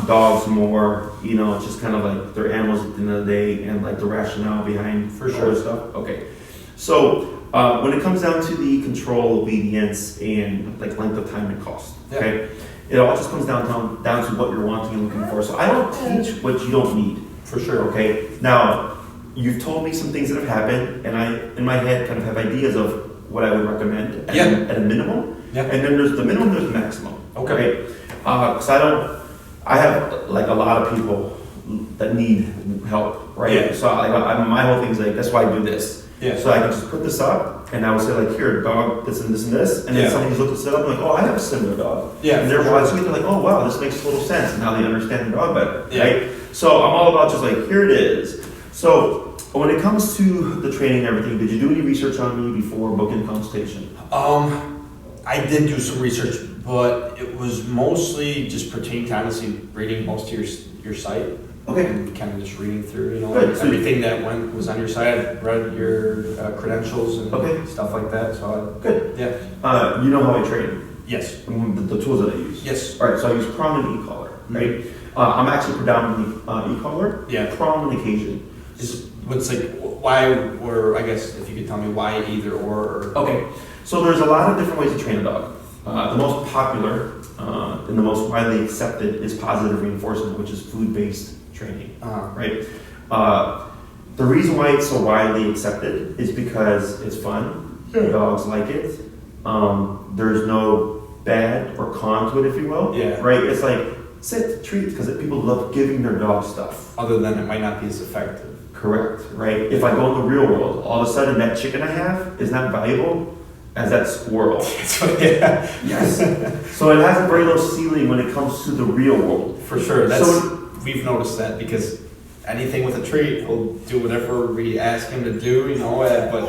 dogs more, it's just kind of like they're animals at the end of the day, and like the rationale behind For all sure. this stuff. Okay, so when it comes down to the control, obedience, and like length of time and cost, okay, it all just comes down to what you're wanting and looking for. So I don't teach what you don't need. For sure. Okay, now you've told me some things that have happened, and I, in my head, kind of have ideas of what I would recommend at a minimum. Yeah. And then there's the minimum, there's the maximum. Okay. Because I have like a lot of people that need help, right? Yeah. So my whole thing is like, that's why I do this. Yeah. So I can just put this up, and I would say like, here, dog, this and this and this, and then Yeah. somebody's looking this up, and like, oh, I have a similar dog. Yeah, And they're for sure. watching it, they're like, oh wow, this makes total sense, and now they understand the dog better, Yeah. right? So I'm all about just like, here it is. So when it comes to the training and everything, did you do any research on me before booking consultation? I did do some research, but it was mostly just pertaining to honestly reading most of your site. Okay. And kind of just reading through, Good. So- everything that was on your site. I read your credentials and Okay. stuff like that. So Good. yeah. You know how I train, Yes. and the tools that I use. Yes. All right, so I use prong and e-collar, right? I'm actually predominantly e-collar, Yeah. prong on occasion. What's like why, or I guess if you could tell me why either or. Okay, so there's a lot of different ways to train a dog. The most popular and the most widely accepted is positive reinforcement, which is food-based training, right? The reason why it's so widely accepted is because it's fun, the dogs like it, there's no bad or con to it, if you will, Yeah. right? It's like, sit, treat, because people love giving their dog stuff. Other than it might not be as effective. Correct, right? If I go in the real world, all of a sudden that chicken I have is not valuable as that squirrel. So yeah. Yes. So it has a very low ceiling when it comes to the real world. For sure. That's So- we've noticed that because anything with a treat, he'll do whatever we ask him to do, but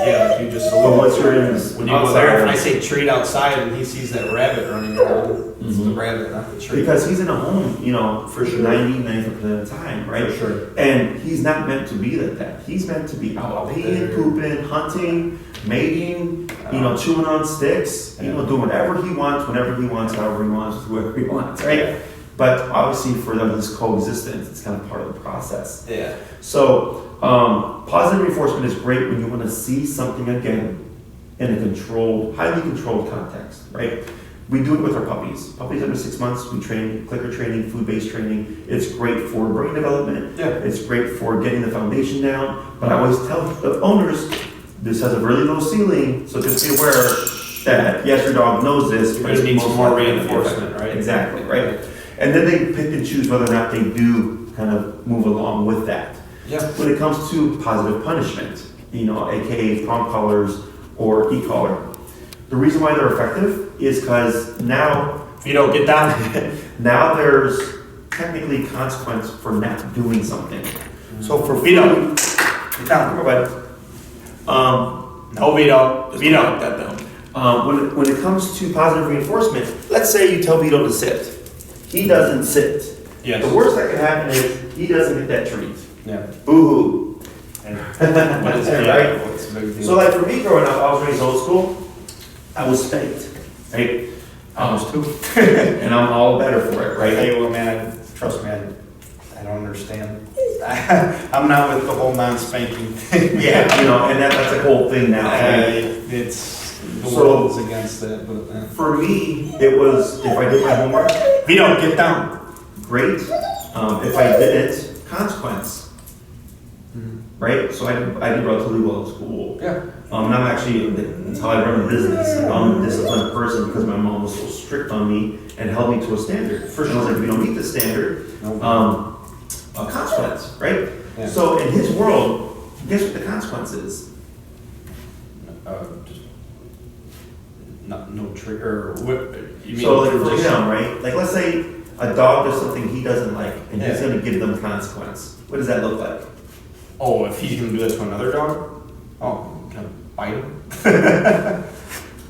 yeah, like you just So what's your when you go there, if I say treat outside and he sees that rabbit running around, it's the rabbit, not the treat. Because he's in a home, For sure. 90% of the time, right? For sure. And he's not meant to be like that. He's meant to be out peeing, there. pooping, hunting, mating, chewing on sticks, doing whatever he wants, whenever he wants, however he wants, whoever he wants, right? Yeah. But obviously for this coexistence, it's kind of part of the process. Yeah. So positive reinforcement is great when you want to see something again in a controlled, highly controlled context, right? We do it with our puppies. Puppies under 6 months, we train clicker training, food-based training. It's great for brain development. Yeah. It's great for getting the foundation down. But I always tell the owners, this has a really low ceiling, so just be aware that yes, your dog knows this. You're but gonna it's need some most more likely reinforcement, effective. right? Exactly, right? And then they pick and choose whether or not they do kind of move along with that. Yeah. When it comes to positive punishment, aka prong collars or e-collar, the reason why they're effective is because now Vito, get down. now there's technically consequence for not doing something. So for Vito, food, get down. go ahead. No, Vito. Just Vito. write that down. When it comes to positive reinforcement, let's say you tell Vito to sit. He doesn't sit. Yes. The worst that can happen is he doesn't get that treat. Yeah. Boo-hoo. What is it? Right? What's the big deal? So like for me growing up, I was raised old school. I was spanked, right? I was too. And I'm all better for it, right? Hey, well, man, trust me, I don't understand. I'm not with the whole non-spanking thing. Yeah, and that's a whole thing now. Right? It's the So- world is against that, but For me, it was if I did my homework, Vito, get down. great. If I didn't, consequence. Right? So I did relatively well in school. Yeah. And I'm actually, that's how I run a business. I'm a disciplined person because my mom was so strict on me and held me to a standard. For And I was sure. like, if you don't meet the standard, No. a consequence, right? Yeah. So in his world, guess what the consequence is? Just no trigger. What you mean? So like for just- him, right? Like let's say a dog does something he doesn't like and he's Yeah. gonna give them consequence. What does that look like? Oh, if he's gonna do that to another dog, oh, can I bite him?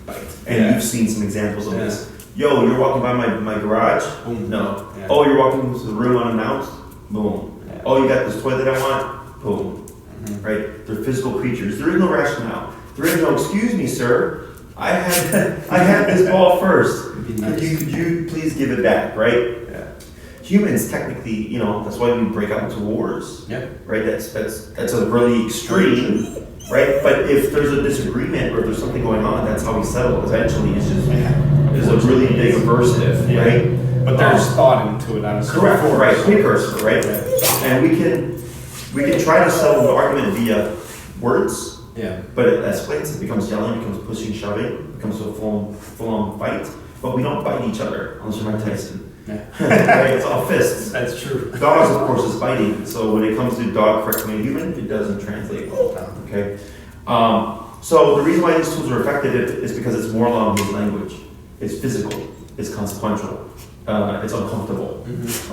Bite. And Yeah. you've seen some examples of Yeah. this. Yo, you're walking by my garage? Boom. No. Yeah. Oh, you're walking into the room unannounced? Boom. Yeah. Oh, you got this toy that I want? Boom. Mhm. Right? They're physical creatures. There is no rationale. There is no, excuse me, sir. I had this ball first. It'd be nice. Could you please give it back, right? Yeah. Humans technically, that's why we break out into wars, Yeah. right? That's a really extreme, right? But if there's a disagreement or if there's something going on, that's how we settle. Eventually, it's just there's a really big aversive, Yeah. right? But there's thought into it, honestly. Correct, right, precursor, right? And we can try to settle the argument via words, Yeah. but it escalates, it becomes yelling, it becomes pushing, shoving, it becomes a full-on fight, but we don't bite each other, unless you're Mike Tyson. Yeah. Right, it's all fists. That's true. Dogs, of course, is biting, so when it comes to dog correcting a human, it doesn't translate well, okay? So the reason why these tools are effective is because it's more along his language. It's physical, it's consequential, it's uncomfortable.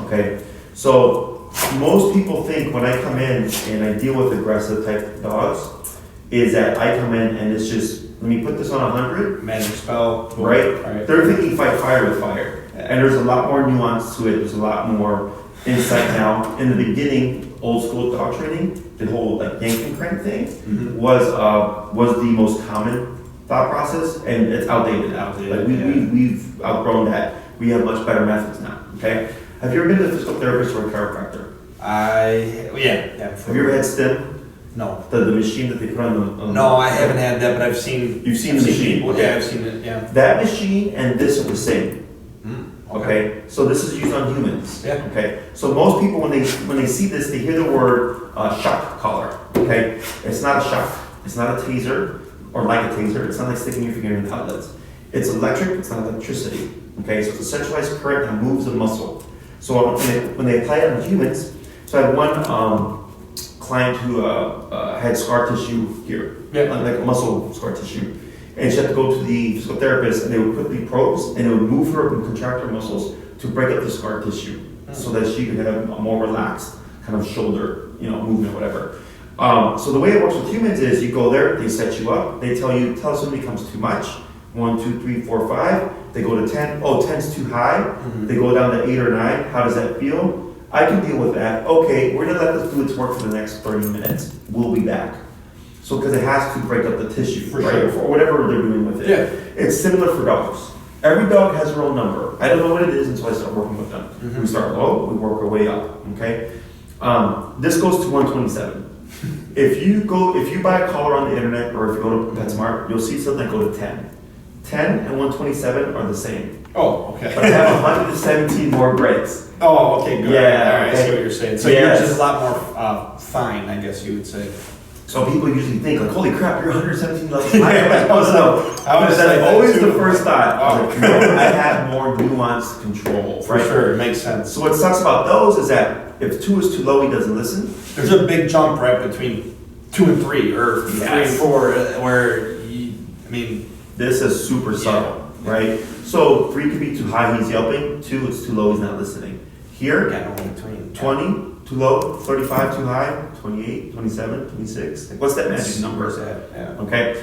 Okay, so most people think when I come in and I deal with aggressive type dogs, is that I come in and it's just, let me put this on 100, Magic spell. boom. right? They're thinking fight fire with fire. And there's a lot more nuance to it, there's a lot more insight now. In the beginning, old school dog training, the whole like yank and crank thing Mhm. was the most common thought process, and it's outdated. Like we've outgrown that. We have much better methods now. Okay. Have you ever been to a physical therapist or a chiropractor? Yeah. Have you ever had STEM? No. The machine that they put on the No, I haven't had that, but I've seen. You've seen the machine? people- Yeah, I've seen it. Yeah. That machine and this are the same. Mm, Okay, so this is used on humans. Yeah. Okay, so most people when they see this, they hear the word shock collar. Okay, it's not a shock. It's not a taser or like a taser. It's not like sticking your finger in outlets. It's electric. It's not electricity. Okay, so it's a centralized current that moves a muscle. So when they apply it on humans, so I had one client who had scar tissue here, Yeah. like a muscle scar tissue. And she had to go to the physical therapist, and they would put the probes, and it would move her and contract her muscles to break up the scar tissue, so that she could have a more relaxed kind of shoulder, movement, whatever. So the way it works with humans is you go there, they set you up, they tell somebody comes too much, 1, 2, 3, 4, 5. They go to 10. Oh, 10's too high. Mhm. They go down to 8 or 9. How does that feel? I can deal with that. Okay, we're gonna let this do its work for the next 30 minutes. We'll be back. So, because it has to break up the tissue, For right? sure. For whatever they're doing with it. Yeah. It's similar for dogs. Every dog has their own number. I don't know what it is until I start working with them. Mhm. We start low, we work our way up. Okay. This goes to 127. If you buy a collar on the internet or if you go to PetSmart, you'll see something that go to 10. 10 and 127 are the same. Oh, okay. But I have 117 more breaks. Oh, okay, good. Yeah, All right, I see okay. what you're saying. So Yes. yours is a lot more fine, I guess you would say. So people usually think like, holy crap, you're 117 levels higher. Like, oh no. I was That's like that always too. the first thought. Oh. Like, no, I have more nuanced control. For sure, it makes sense. So what sucks about those is that if 2 is too low, he doesn't listen. There's a big jump right between 2 and 3, or 3 and Yes. 4, where This is super subtle, right? So 3 could be too high, he's yelping. 2, it's too low, he's not listening. Here, yeah, no in between. 20, too low. 35, too high. 28, 27, 26. Like, what's that magic number? Where's that? Yeah. Okay.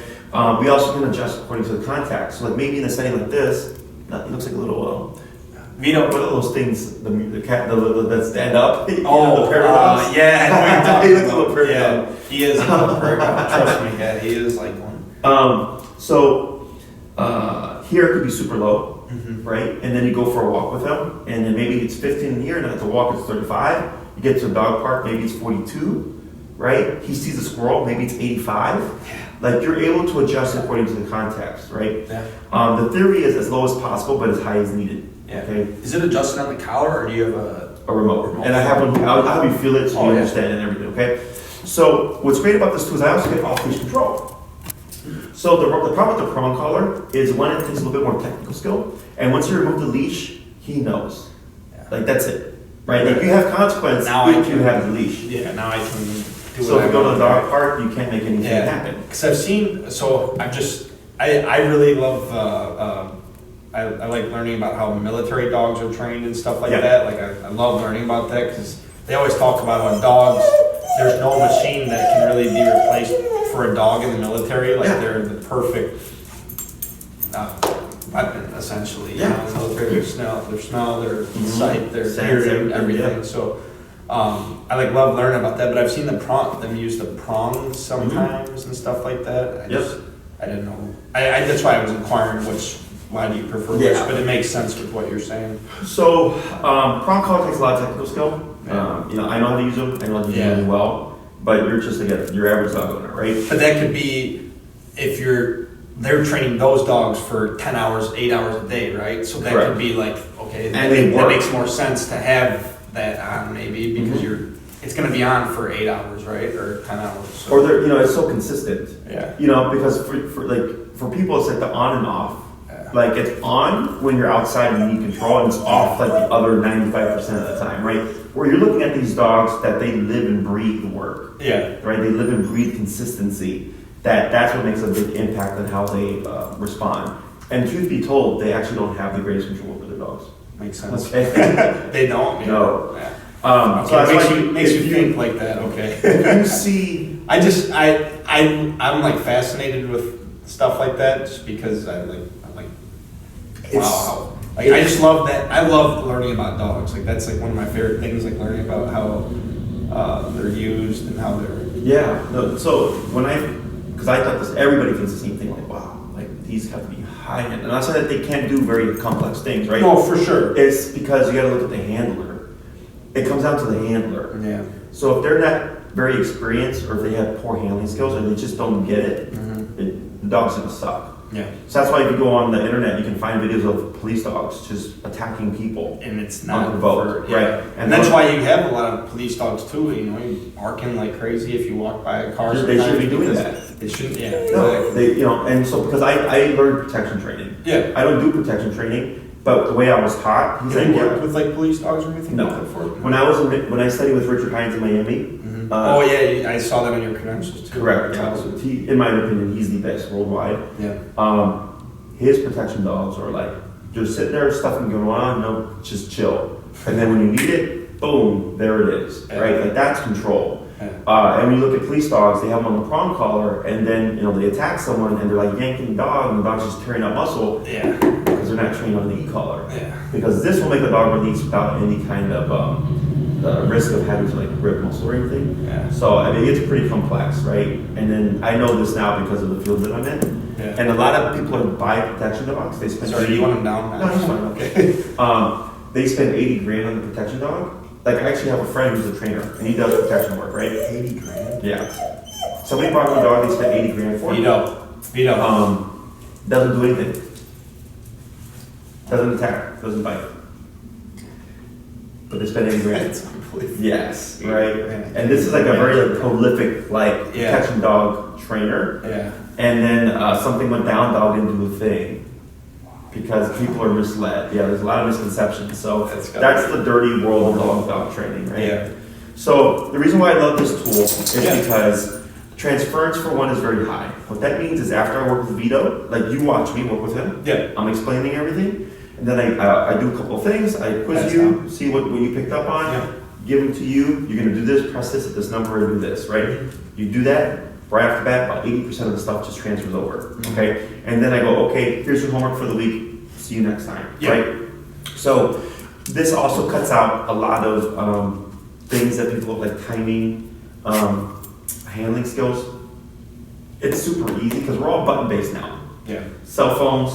We also can adjust according to the contact. So like maybe in a setting like this, it looks like a little, Vito, what are those things? The cat that stand up. The oh, paradox. yeah, I know He you're looks a little talking about. paradox. Yeah, he is a little paradox. Trust me, yeah, he is like one. So here it could be super low, Mhm. right? And then you go for a walk with him, and then maybe it's 15 here, and at the walk it's 35. You get to a dog park, maybe it's 42, right? He sees a squirrel, maybe it's 85. Like, you're able to adjust according to the context, right? Yeah. The theory is as low as possible, but as high as needed. Yeah. Okay. Is it adjusted on the collar, or do you have a remote? And I have one. I'll have you feel it so you understand and everything. Okay. So what's great about this too is I also get off-leash control. So the problem with the prong collar is one, it takes a little bit more technical skill, and once you remove the leash, he knows. Yeah. Like, that's it, right? Like, you have consequence now if you have the leash. Yeah. Now I can do. So if you go to the dog park, you can't make anything happen. Because I've seen. So I really love. I like learning about how military dogs are trained and stuff like that. Like, I love learning about that because they always talk about how dogs, there's no machine that can really be replaced for a dog in the military. Like, they're the perfect weapon, essentially. You know, the military, their smell, their sight, their hearing, everything. So I love learning about that. But I've seen them use the prongs sometimes and stuff like that. I didn't know. That's why I was inquiring why do you prefer which, but it makes sense with what you're saying. So, prong collar takes a lot of technical skill. You know, I know how to use them, I know how to use them really well, but you're just, again, your average dog owner, right? But that could be if they're training those dogs for 10 hours, 8 hours a day, right? So that could be like, okay, that makes more sense to have that on maybe because it's going to be on for 8 hours, right? Or 10 hours. So. Or they're, you know, it's so consistent. Yeah. You know, because for people, it's like the on and off. Like, it's on when you're outside and you need control, and it's off like the other 95% of the time, right? Where you're looking at these dogs that they live and breathe the work. Yeah. Right? They live and breathe consistency. That's what makes a big impact on how they respond. And truth be told, they actually don't have the greatest control over their dogs. Makes sense. They don't? No. Yeah. So it makes you think like that, okay. You see... I'm like fascinated with stuff like that just because I'm like, wow. Like, I just love that. I love learning about dogs. Like, that's like one of my favorite things, like learning about how they're used and how they're... Yeah. No, so because I thought this, everybody thinks the same thing, like, wow, like, these have to be high-end. And I'm not saying that they can't do very complex things, right? No, for sure. It's because you got to look at the handler. It comes down to the handler. Yeah. So if they're not very experienced, or if they have poor handling skills, or they just don't get it, the dog's going to suck. Yeah. So that's why if you go on the internet, you can find videos of police dogs just attacking people. And it's not unprovoked, right? And that's why you have a lot of police dogs too. You know, you barking like crazy if you walk by a car. They shouldn't be doing that. They shouldn't. Yeah. No, they, you know, and so because I learned protection training. Yeah. I don't do protection training, but the way I was taught, he's like, worked with like police dogs or anything? No. Like that before? When I studied with Richard Hines in Miami. Oh yeah, I saw that on your credentials too. Correct. Yeah. So in my opinion, he's the best worldwide. Yeah. His protection dogs are like just sitting there, stuffing going on, no, just chill. And then when you need it, boom, there it is, right? Like, that's control. And when you look at police dogs, they have them on the prong collar, and then, you know, they attack someone and they're like yanking the dog, and the dog's just tearing up muscle. Yeah. Because they're not trained on the e-collar. Yeah. Because this will make the dog release without any kind of risk of having to like rip muscle or anything. Yeah. So I mean, it's pretty complex, right? And then I know this now because of the field that I'm in. Yeah. And a lot of people who buy protection dogs, they spend. Sorry, do you want them down? No, it's fine. Okay. They spend $80,000 on the protection dog. Like, I actually have a friend who's a trainer, and he does protection work, right? $80,000. Yeah. Somebody bought him a dog. They spent $80,000 for it. Vito. Doesn't do anything. Doesn't attack. Doesn't bite. But they spend $80,000. Yes, right. And this is like a very like prolific protection dog trainer. Yeah. And then something went down, dog didn't do a thing because people are misled. Yeah, there's a lot of misconceptions. So that's the dirty world of dog training, right? Yeah. So the reason why I love this tool is because transference for one is very high. What that means is after I work with Vito, like you watch me work with him. Yeah. I'm explaining everything. And then I do a couple of things. I quiz you, see what you picked up on, give them to you. You're going to do this, press this at this number, and do this, right? You do that, right off the bat, about 80% of the stuff just transfers over, okay? And then I go, okay, here's your homework for the week. See you next time, right? So this also cuts out a lot of things that people like timing, handling skills. It's super easy because we're all button-based now. Yeah. Cell phones.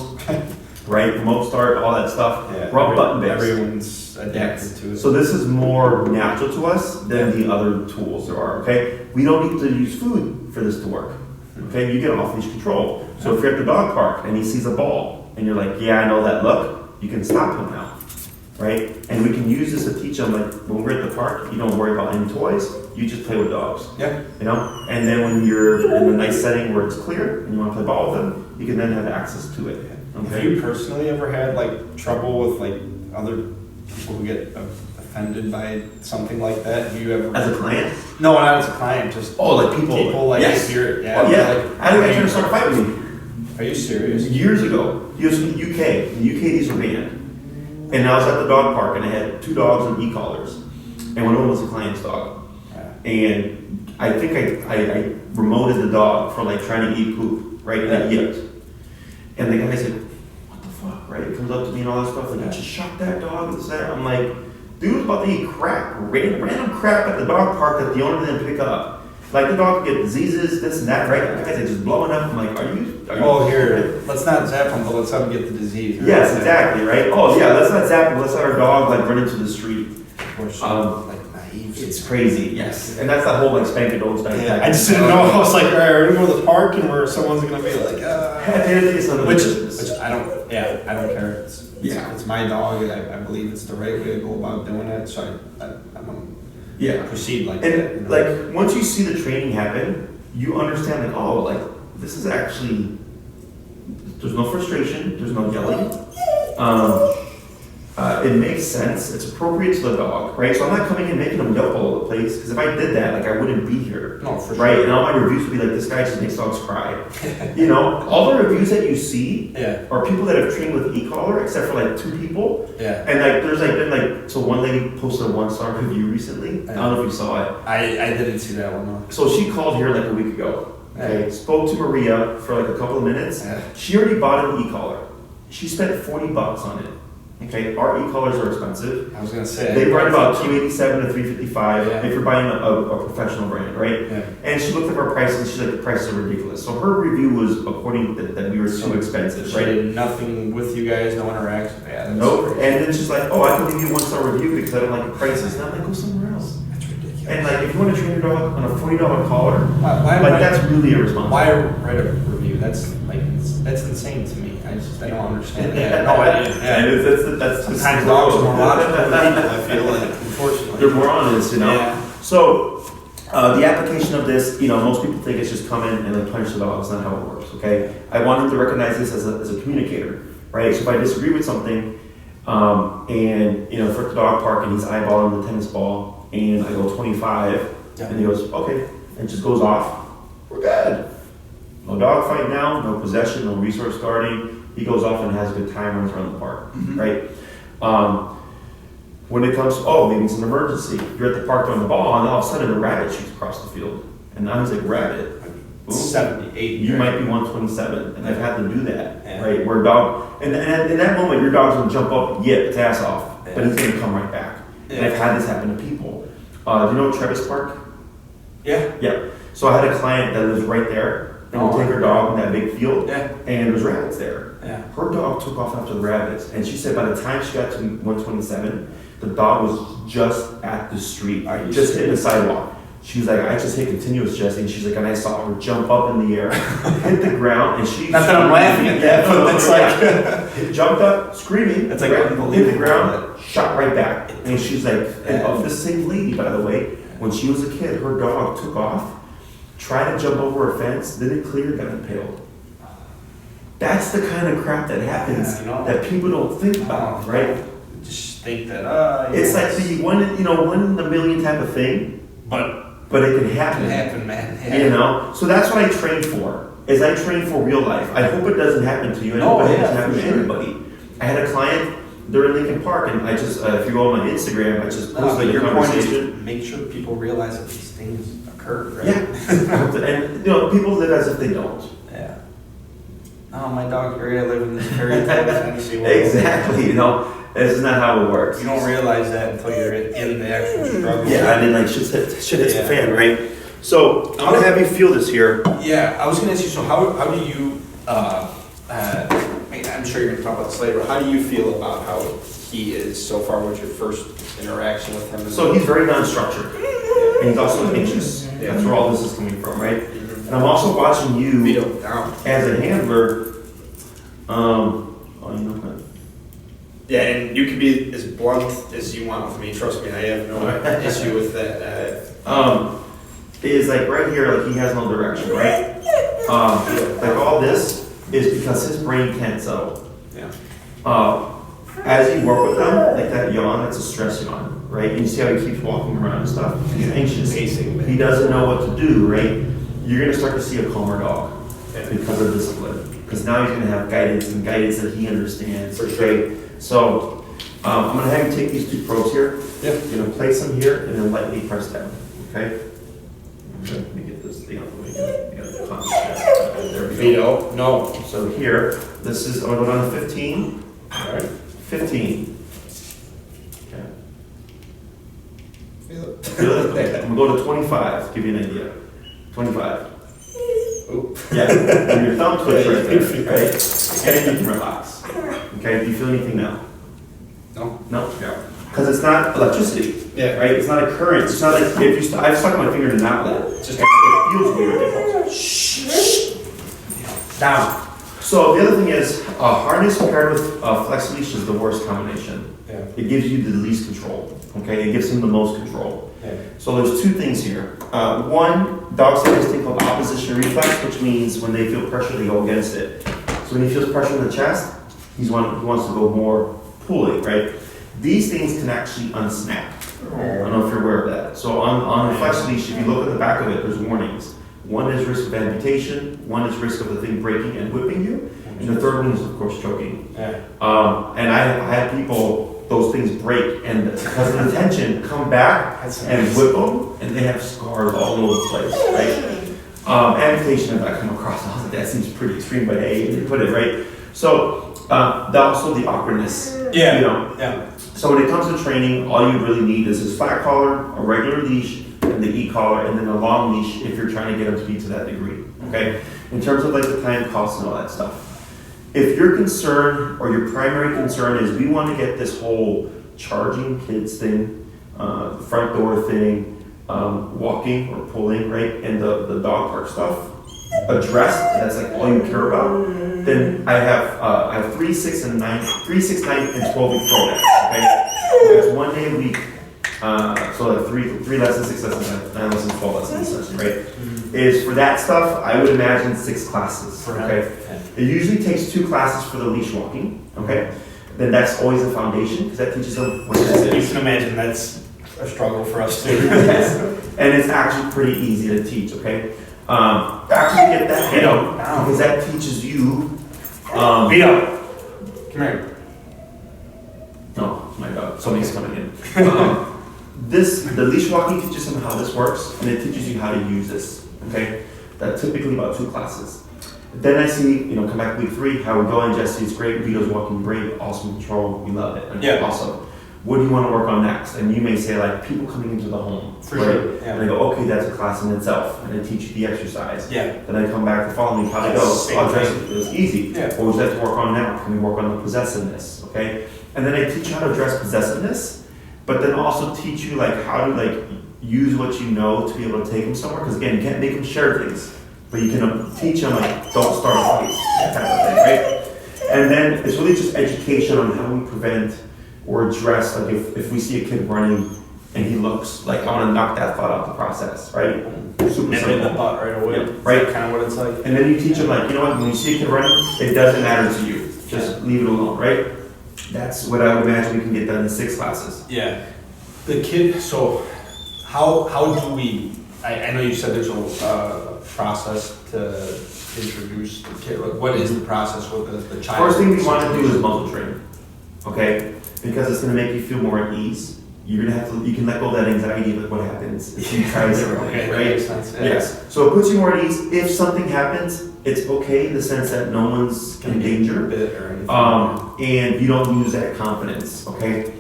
Right, remote start, all that stuff. Yeah, we're all button based. just adapted to it. So this is more natural to us than the other tools there are, okay? We don't need to use food for this to work, okay? You get off-leash control. So if you're at the dog park and he sees a ball and you're like, yeah, I know that look, you can stop him now, right? And we can use this to teach them, like, when we're at the park, you don't worry about any toys, you just play with dogs. Yeah. You know? And then when you're in a nice setting where it's clear and you want to play ball with them, you can then have access to it. Have Okay? you personally ever had like trouble with like other people who get offended by something like that? Have you ever? As a client? No, not as a client. Just Like people. people like yes. if you're, yeah. Oh yeah. Like, I had a guy trying to start a fight with me. Are you serious? Years ago. He was from the UK. In the UK, these were banned. And I was at the dog park and I had 2 dogs on e-collars. And one of them was a client's dog. Yeah. And I think I remoted the dog for like trying to eat poop, right? And it yipped. And the guy said, what the fuck, right? He comes up to me and all that stuff, like, I just shot that dog and that. I'm like, dude was about to eat crap, random crap at the dog park that the owner didn't pick up. Like, the dog could get diseases, this and that, right? The guy's like just blowing up. I'm like, are you Oh, here, let's not zap him, but let's have him get the disease. Right? Yes, exactly, right? Oh, yeah, let's not zap him. Let's let our dog, like, run into the street. Or so, like naive. It's crazy, yes. And that's that whole, like, spank it, don't spank it. Yeah, I just didn't know. I was like, all right, we're gonna go to the park and where someone's gonna be like, At the end of the day, it's none of the which business. I don't care. It's my dog. I believe it's the right way to go about doing it. So I'm gonna proceed like that. And You know? like once you see the training happen, you understand like, oh, like this is actually, there's no frustration, there's no yelling. It makes sense. It's appropriate to the dog, right? So I'm not coming in making them yelp all over the place because if I did that, like I wouldn't be here. No, for right? sure. And all my reviews would be like, this guy just makes dogs cry. You know, all the reviews that you see are people that have trained with e-collar, except for like 2 people. Yeah. And like, there's like been like, so one lady posted a 1-star review recently. I don't know if you saw it. I didn't see that one though. So she called here like a week ago. Okay, spoke to Maria for like a couple of minutes. Yeah. She already bought an e-collar. She spent $40 on it. Okay, our e-collars are expensive. I was gonna say They run about $287 to $355 if you're buying a professional brand, right? Yeah. And she looked at our prices and she's like, the prices are ridiculous. So her review was according that we were too expensive, She right? did nothing with you guys, no interaction. Yeah, Nope. And then she's like, oh, I can leave you a 1-star review because I don't like the prices. And I'm like, go somewhere else. That's ridiculous. And like, if you want to train your dog on a $40 collar, Why like that's really irresponsible. Why write a review? That's insane to me. I don't understand that. No, That's sometimes dogs are more logical than people. I feel like, unfortunately, they're more honest, you know. Yeah. So the application of this, you know, most people think it's just come in and like punish the dog. It's not how it works. Okay, I want them to recognize this as a communicator, right? So if I disagree with something, and you know, if we're at the dog park and he's eyeballing the tennis ball, and I go 25, and he goes okay, and just goes off, we're good. No dog fight now, no possession, no resource guarding. He goes off and has a good time, runs around the park, right? When it comes, maybe it's an emergency. You're at the park throwing the ball, and all of a sudden a rabbit shoots across the field. And now he's like, rabbit. Boom. 78. You might be 127, and I've had to do that, right? Where a dog, and in that moment, your dog's gonna jump up, yip its ass off, but he's gonna come right back. And I've had this happen to people. Do you know Travis Park? Yeah. Yeah. So I had a client that lives right there. And we'll take her dog in that big field, and there's rabbits there. Yeah. Her dog took off after the rabbits, and she said by the time she got to 127, the dog was just at the street, just hitting the sidewalk. She was like, I just hit continuous, Jesse, and she's like, and I saw her jump up in the air, hit the ground, and she... Not that I'm laughing at that, but it's like... jumped up, screaming, it's like unbelievable. Hit the ground, shot right back. And she's like, and this same lady, by the way, when she was a kid, her dog took off, tried to jump over a fence, then it cleared, got impaled. That's the kind of crap that happens that people don't think about, right? Just think that, it's like the one in a million type of thing, but it can happen. It can happen, man. Yeah. You know? So that's what I train for, is I train for real life. I hope it doesn't happen to you. I hope it doesn't happen to anybody. I had a client, they're in Lincoln Park, and I just, if you go on my Instagram, I just posted a conversation. Make sure people realize that these things occur, right? Yeah. And, people live as if they don't. Yeah. Oh, my dog's great. I live in this area of Tennessee. Exactly, this is not how it works. You don't realize that until you're in the actual struggle. Yeah, I mean, like, shit hits the fan, right? So, I'm gonna have you feel this here. Yeah, I was gonna ask you, so how do you, I'm sure you're gonna talk about this later, but how do you feel about how he is so far? What's your first interaction with him? So he's very non-structured, and he's also anxious. Yeah. That's where all this is coming from, right? And I'm also watching you Vito, down. as a handler. Oh, you know what? Yeah, and you can be as blunt as you want with me. Trust me, I have no issue with that. Is like right here, like he has no direction, right? Like all this is because his brain can't settle. Yeah. As you work with them, like that yawn, that's a stress yawn, right? And you see how he keeps walking around and stuff? He's anxious. Basically. He doesn't know what to do, right? You're gonna start to see a calmer dog Yeah. because of discipline. Because now he's gonna have guidance and guidance that he understands. For sure. Okay? So I'm gonna have you take these two probes here. Yep. You're gonna place them here and then lightly press down. Okay? Let me get this thing out of the way. There we go. Vito, no. So here, this is, I'm gonna go down to 15. All right. 15. Okay. Feel it. Feel it? Okay. I'm gonna go to 25, give you an idea. 25. Oop. Yeah. And your thumb twitch right there, right? And you can relax. Okay, do you feel anything now? No. No? Yeah. Because it's not electricity. Yeah. Right? It's not a current. It's not like if you I've stuck my finger in an outlet. It's just- and it feels weird. It goes, shh. Down. So the other thing is, harness paired with flex leash is the worst combination. Yeah. It gives you the least control. Okay, it gives him the most control. Yeah. So there's two things here. One, dogs have this thing called opposition reflex, which means when they feel pressure, they go against it. So when he feels pressure in the chest, he wants to go more pulling, right? These things can actually unsnap. I don't know if you're aware of that. So on the flex leash, if you look at the back of it, there's warnings. One is risk of amputation, one is risk of the thing breaking and whipping you, and the third one is, of course, choking. Yeah. And I had people, those things break, and because of the tension, come back and whip them, and they have scars all over the place, right? Amputation, if I come across, I was like, that seems pretty extreme, but hey, you put it right. So, also the awkwardness, Yeah. you know. Yeah. So when it comes to training, all you really need is this flat collar, a regular leash, and the e-collar, and then a long leash if you're trying to get them to be to that degree, okay? In terms of like the time, cost, and all that stuff. If your concern or your primary concern is we want to get this whole charging kids thing, front door thing, walking or pulling, right, and the dog park stuff addressed, and that's like all you care about, then I have 3, 6, and 9, 3, 6, 9, and 12 week programs, okay? That's 1 day a week. So like 3 lessons, 6 lessons, 9 lessons, 12 lessons, essentially, right? Is for that stuff, I would imagine 6 classes, okay? It usually takes 2 classes for the leash walking, okay? Then that's always a foundation, because that teaches them what this You is. can imagine that's a struggle for us too. Yes. And it's actually pretty easy to teach, okay? After you get that down, because that teaches you, Vito, come here. oh my God, somebody's coming in. The leash walking teaches them how this works, and it teaches you how to use this, okay? That's typically about 2 classes. Then I see, come back week 3, how we're going, Jesse, it's great, Vito's walking great, awesome control, we love it. Yeah. Awesome. What do you want to work on next? And you may say, like, people coming into the home, For right? sure, yeah. And I go, okay, that's a class in itself, and I teach you the exercise. Yeah. Then I come back the following week, how to go, Same I'll address thing. it, it's easy. Yeah. What would you like to work on now? Can we work on the possessiveness, okay? And then I teach you how to address possessiveness, but then also teach you like how to like use what you know to be able to take them somewhere. Because again, you can't make them share things, but you can teach them like don't start a fight, that type of thing, right? And then it's really just education on how we prevent or address like if we see a kid running and he looks like I want to knock that thought out the process, right? Super Nip it in the simple. butt right away. Yeah, right. Kind of what it's like. And then you teach them like, you know what, when you see a kid running, it doesn't matter to you. Just leave it alone, right? That's what I would imagine we can get done in 6 classes. Yeah. The kid, so how do we, I know you said there's a process to introduce the kid. Like, what is the process with the child? First thing we want to do is muscle training, okay? Because it's going to make you feel more at ease. You're going to have to, you can let go of that anxiety of what happens if you try everything, Okay, that right? makes sense. Yeah. Yes. So it puts you more at ease. If something happens, it's okay in the sense that no one's in danger. Bit or anything. And you don't lose that confidence, okay?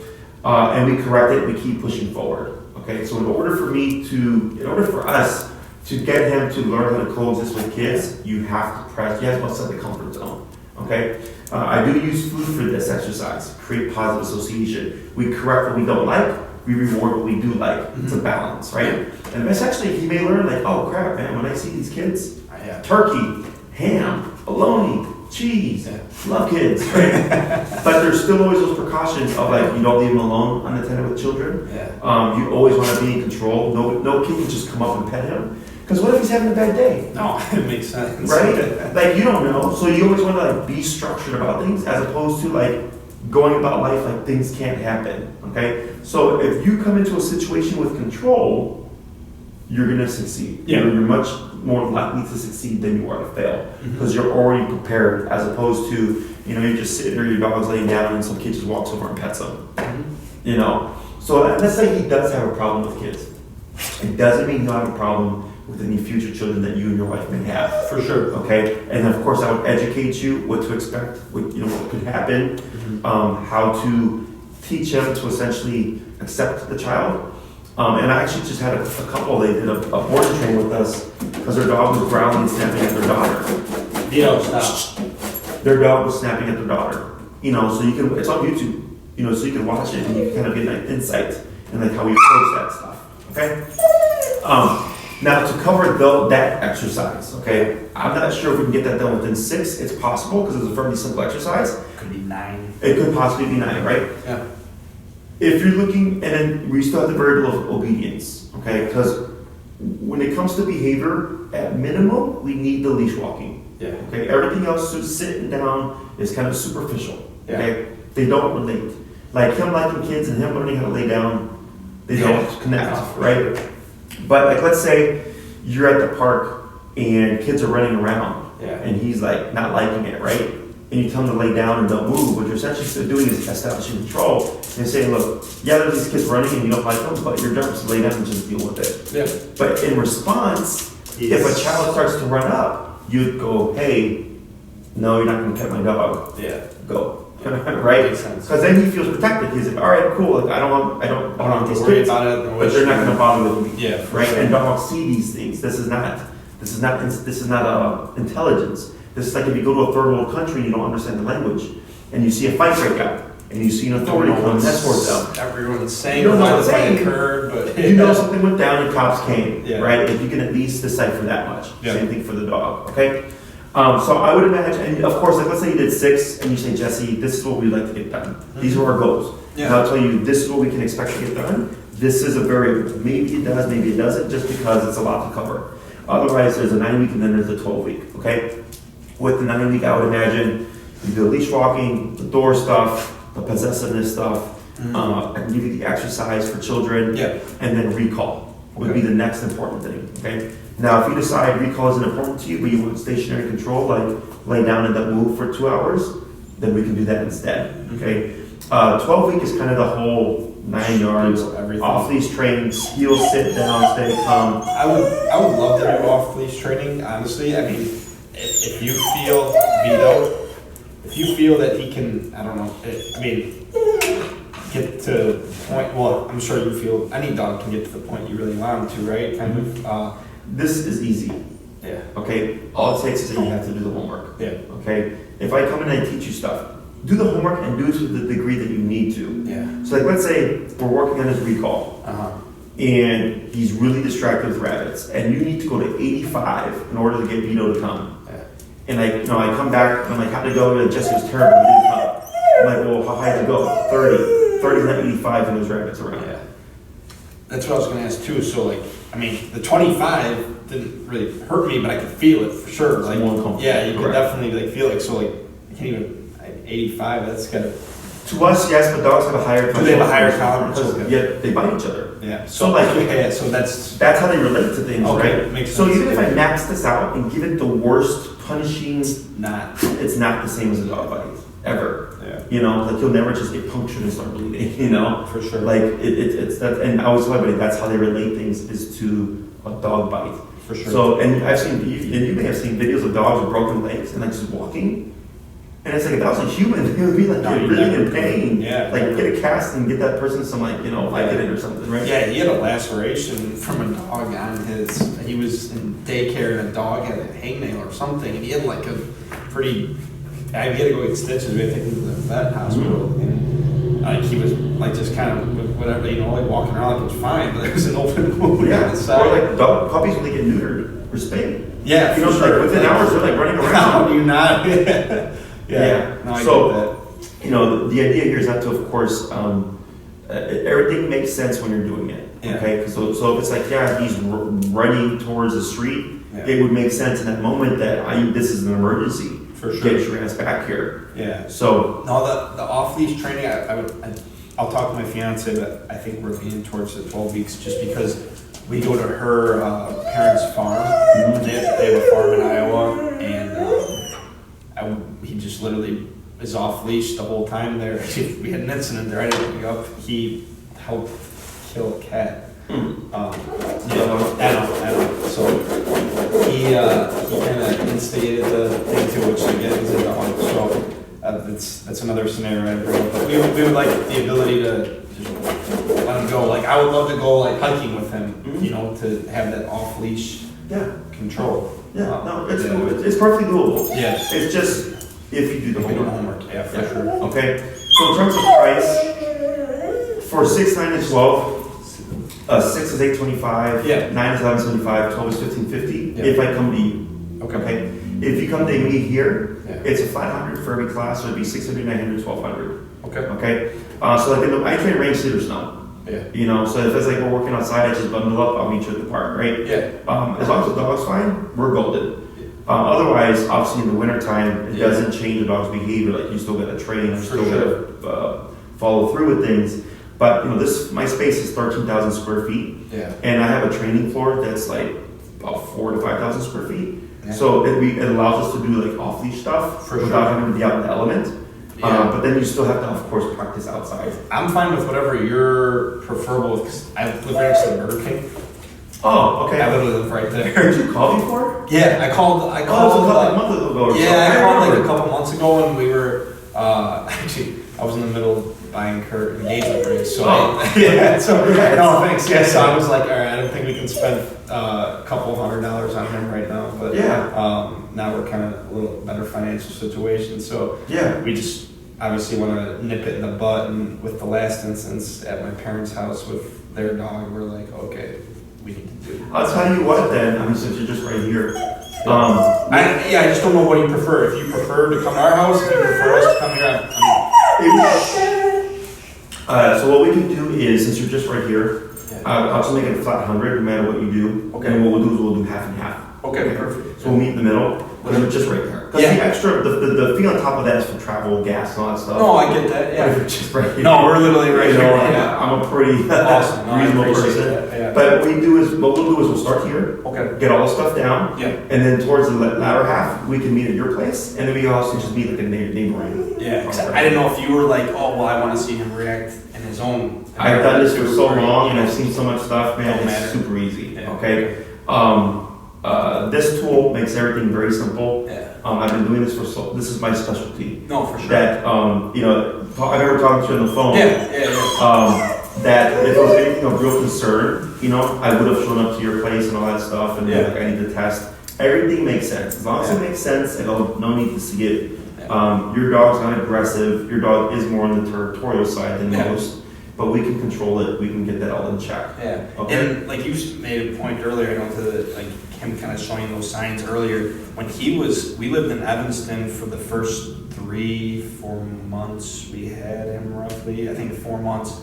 And we correct it, we keep pushing forward, okay? So in order for us to get him to learn how to coexist with kids, you have to set the comfort zone. okay? I do use food for this exercise, create positive association. We correct what we don't like, we reward what we do like. It's a balance, right? And it's actually, he may learn like, oh crap, man, when I see these kids, turkey, ham, bologna, cheese, love kids, right? But there's still always those precautions of like, you don't leave them alone unattended with children. You always want to be in control. No kid can just come up and pet him. Because what if he's having a bad day? No, it makes sense. Right? Like, you don't know. So you always want to like be structured about things as opposed to like going about life like things can't happen, okay? So if you come into a situation with control, you're going to succeed. You're much more likely to succeed than you are to fail because you're already prepared as opposed to, you're just sitting there, your dog's laying down and some kid just walks over and pets him. So let's say he does have a problem with kids. It doesn't mean he'll have a problem with any future children that you and your wife may have. For sure. Okay? And of course I would educate you what to expect, what could happen, how to teach him to essentially accept the child. And I actually just had a couple, they did a board train with us because their dog was growling and snapping at their daughter. Vito, stop. Their dog was snapping at their daughter. So you can, it's on YouTube, so you can watch it and you can kind of get an insight in like how we approach that stuff. Okay? Now to cover that exercise, okay, I'm not sure if we can get that done within 6. It's possible because it's a fairly simple exercise. Could be 9. It could possibly be 9, right? Yeah. If you're looking, and then we still have the variable of obedience, okay? Because when it comes to behavior, at minimum, we need the leash walking. Yeah. Okay. Everything else, so sitting down, is kind of superficial. Okay. They don't relate. Like him liking kids and him learning how to lay down, they don't connect, right? But like, let's say you're at the park and kids are running around, and he's like not liking it, right? And you tell him to lay down and don't move. What you're essentially doing is establishing control and saying, look, there's these kids running and you don't like them, but your job is to lay down and just deal with it. Yeah. But in response, if a child starts to run up, you'd go, hey, no, you're not going to pet my dog. Yeah. Go. Right? Because then he feels protected. He's like, all right, cool. Like, I don't want these worry kids, about it, but they're not going to bother with me. Yeah. Right? Sure. And dogs see these things. This is not intelligence. This is like if you go to a third world country and you don't understand the language, and you see a fight break out, and you see an authority come and escort them. Everyone's saying You don't know why what's the fight saying. occurred, but You know something went down and cops came, Yeah. right? If you can at least decipher that much. Yeah. Same thing for the dog, okay? So I would imagine, and of course, like let's say you did 6, and you say, Jesse, this is what we'd like to get done. These are our goals. Yeah. And I'll tell you, this is what we can expect to get done. This is a variable. Maybe it does, maybe it doesn't, just because it's a lot to cover. Otherwise, there's a 9-week and then there's a 12-week, okay? With the 9-week, I would imagine you do the leash walking, the door stuff, the possessiveness stuff. I can give you the exercise for children, and then recall would be the next important thing, okay? Now, if you decide recall isn't important to you, but you want stationary control, like lay down and don't move for 2 hours, then we can do that instead, okay? 12-week is kind of the whole 9 yards, off leash training, heel, sit down, stay calm. I would love to do off leash training, honestly. I mean, if you feel, Vito, if you feel that he can, I don't know, get to the point, well, I'm sure you feel any dog can get to the point you really want him to, right? Kind of. This is easy. Yeah. Okay? All it takes is that you have to do the homework. Yeah. Okay? If I come in and I teach you stuff, do the homework and do it to the degree that you need to. Yeah. So like, let's say we're working on his recall. Uh-huh. And he's really distracted with rabbits, and you need to go to 85 in order to get Vito to come. Yeah. And I come back, and I'm like, how'd it go? And Jesse was terrible, he didn't come. I'm like, well, how high did it go? 30. 30 is not 85 and there's rabbits around. Yeah. That's what I was going to ask too. So like, I mean, the 25 didn't really hurt me, but I could feel it for sure. Like, yeah, you could definitely like feel it. So like, I can't even 85. That's kind of. To us, yes, but dogs have a higher. Do they have a higher tolerance? Because yet they bite each other. Yeah. So like, okay, so that's how they relate to things, right? Makes so sense. even if I max this out and give it the worst punishing, it's not the same as a dog bite ever. Yeah. You know, like you'll never just get punctured and start bleeding. You know, for sure. Like it's that, and I always tell everybody that's how they relate things is to a dog bite. For sure. So, and I've seen, and you may have seen videos of dogs with broken legs and like just walking. And it's like, if that was a human, it would be like really in pain. Yeah. Like get a cast and get that person some like, Vicodin or something, right? Yeah, he had a laceration from a dog on his, he was in daycare and a dog had a hangnail or something, and he had like a pretty I had to go get stitches. We had to take him to the vet hospital, and like he was like just kind of whatever, you know, like walking around like it's fine, but there was an open wound on the side. Or like dog puppies when they get neutered or spayed. Yeah, you know, sure. like within hours they're like running around. How do you not? Yeah. No, I so, get that. You know, the idea here is not to, of course, everything makes sense when you're doing it. Yeah. Okay, so if it's like, he's running towards the street, it would make sense in that moment that this is an emergency. For sure. Get your ass back here. Yeah. So no, the off leash training, I'll talk to my fiance, but I think we're leaning towards the 12 weeks just because we go to her parents' farm. Mm-hmm. They have a farm in Iowa, and he just literally is off leash the whole time there. We had an incident there. I didn't pick up. He helped kill a cat. I know. So he kind of instigated the thing to which again is a dog. So that's another scenario I bring up. But we would like the ability to just let him go. Like I would love to go like hiking with him. You know, to have that off leash control. No, it's perfectly doable. Yeah. It's just if you do the homework. Yeah, for sure. Okay. So in terms of price, for 6, 9, and 12. 6 is $825. 9 is $1175. 12 is $1550. If I come to you, okay. If you come to me here, it's a $500 for every class, so it'd be $600, $900, $1,200. Okay. So like I train range leaders now. You know, so if it's like we're working outside, I just bundle up. I'll meet you at the park, right? As long as the dog's fine, we're golden. Otherwise, obviously in the wintertime, it doesn't change the dog's behavior. Like you still got to train, you still got to follow through with things. But you know, my space is 13,000 square feet, and I have a training floor that's like about 4,000 to 5,000 square feet. So it allows us to do like off leash stuff without having to be out in the element. But then you still have to, of course, practice outside. I'm fine with whatever you're preferable with. Cause I live right next to the Burger King. Oh, okay. I literally live right there. Did you call before? Yeah, I called. A month ago. Or I called like a couple months ago, and we were actually I was in the middle of buying her engagement ring. So no thanks. Yeah, so I was like, all right, I don't think we can spend a couple $100 on him right now, but now we're kind of a little better financial situation. So we just obviously want to nip it in the butt. And with the last instance at my parents' house with their dog, we're like, okay, we need to do. I'll tell you what then. I mean, since you're just right here. I just don't know what you prefer. If you prefer to come to our house, if you prefer us to come here, so what we can do is, since you're just right here, I'll just make it a flat 100 no matter what you do. Okay. And what we'll do is we'll do half and half. Okay, perfect. So we'll meet in the middle, but then just right there. Because the extra, the fee on top of that is for travel, gas, and all that stuff. No, I get that. But if you're just right here. No, we're literally right here. I'm a pretty awesome. reasonable person. But what we'll do is we'll start here. Okay. Get all the stuff down. And then towards the latter half, we can meet at your place, and then we can also just meet like a neighboring. I didn't know if you were like, oh well, I want to see him react in his own. I've done this for so long, and I've seen so much stuff, man. It's super easy. Okay. This tool makes everything very simple. I've been doing this this is my specialty. No, for sure. That you know, I remember talking to you on the phone. That if there was anything of real concern, you know, I would have shown up to your place and all that stuff, and like I need to test. Everything makes sense as long as it makes sense. I don't no need to see it. Your dog's not aggressive. Your dog is more on the territorial side than most. But we can control it. We can get that all in check. Okay. And like you made a point earlier, I know to like him kind of showing those signs earlier. When we lived in Evanston for the first 3-4 months we had him roughly. I think 4 months.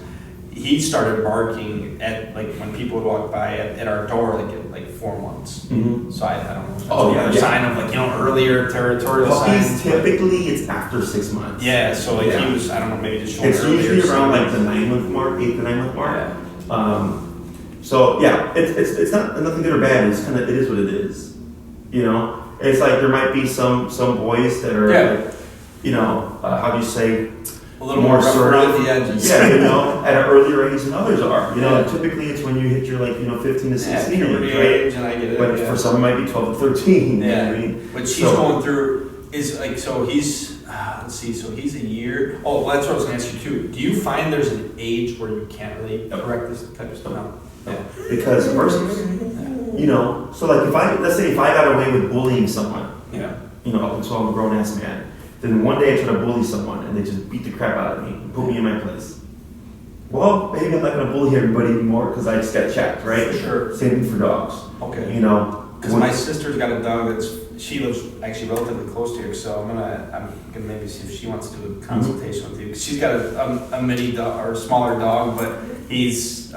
He started barking at like when people would walk by at our door like 4 months. So I don't know. If that's sign of like, you know, earlier territorial signs. Typically it's after 6 months. So like he was, I don't know, maybe just showing. It's usually around like the 9-month mark, 8 to 9 month mark. So it's not nothing good or bad. It's kind of, it is what it is. You know, it's like there might be some boys that are like, you know, how do you say, a little more around the edges. You know, at an earlier age than others are. You know, typically it's when you hit your like, you know, 15 to 16 age, and I get it. But for some it might be 12 to 13. You know what I mean? What she's going through is like, so he's, let's see, so he's a year. Oh, well, that's what I was going to ask you too. Do you find there's an age where you can't really correct this type of stuff? No. Because you know, so like let's say if I got away with bullying someone, you know, up until I'm a grown ass man, Then one day I try to bully someone and they just beat the crap out of me and put me in my place. Well, maybe I'm not going to bully everybody anymore because I just got checked, right? For sure. Same thing for dogs. Okay. You know? Because my sister's got a dog she lives actually relatively close to here, so I'm gonna maybe see if she wants to do a consultation with you. 'Cause she's got a mini dog, or a smaller dog, but he's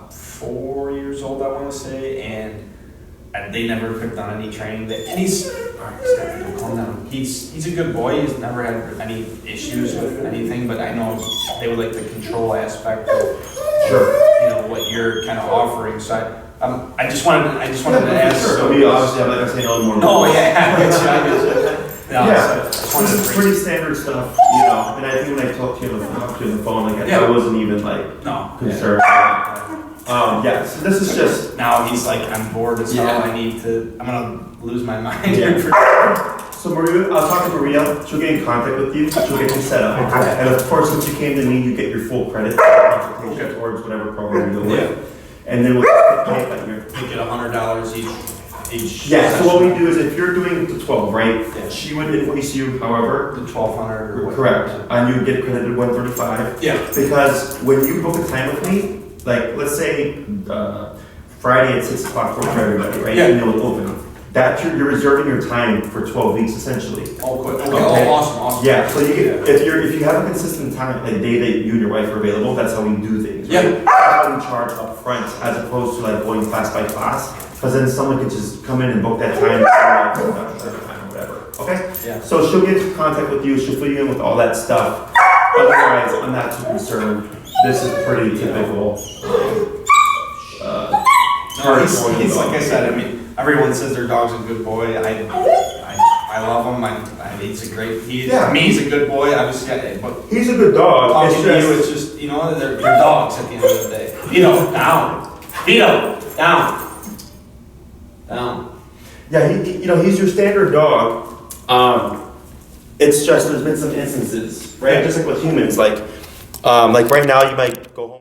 4 years old, I want to say, and they never picked on any training. And he's calm down. He's a good boy. He's never had any issues with anything, but I know they would like the control aspect of what you're kind of offering. So I just wanted to ask. Sure. So we obviously, I'm not gonna say no more. No, yeah, I get you. No, Yeah, so this is pretty standard stuff, you know. And I think when I talked to you on the phone, like I wasn't even like concerned. Yeah. So this is just now he's like, I'm bored as hell. I'm gonna lose my mind. So Maria, I'll talk to Maria. She'll get in contact with you. She'll get you set up. And of course, since you came to me, you get your full credit towards whatever program you're with. And then we'll pay it You get $100 each. Yeah. So what we do is, if you're doing the 12, right? Yeah. She would invoice you, however, the 1,200. Correct. And you get credited 135. Yeah. Because when you book a time with me, like let's say Friday at 6 o'clock for everybody, right? Yeah. And it'll open. That you're reserving your time for 12 weeks essentially. Oh, good. Okay. Oh, awesome. Yeah. So you get, if you have a consistent time, like the day that you and your wife are available, that's how we do things. Right? Yeah. That's how we charge up front, as opposed to like going class by class. Because then someone can just come in and book that time or whatever. Okay. Yeah. So she'll get in contact with you. She'll fill you in with all that stuff. Otherwise, I'm not too concerned. This is pretty typical. He's like I said. I mean, everyone says their dog's a good boy. I love him. He's a great. He's a good boy. Obviously, but he's a good dog. Talking to you, it's just they're dogs at the end of the day. Vito, down. Vito, down. Down. Yeah, he's your standard dog. It's just there's been some instances, right? Just like with humans, like right now you might go home.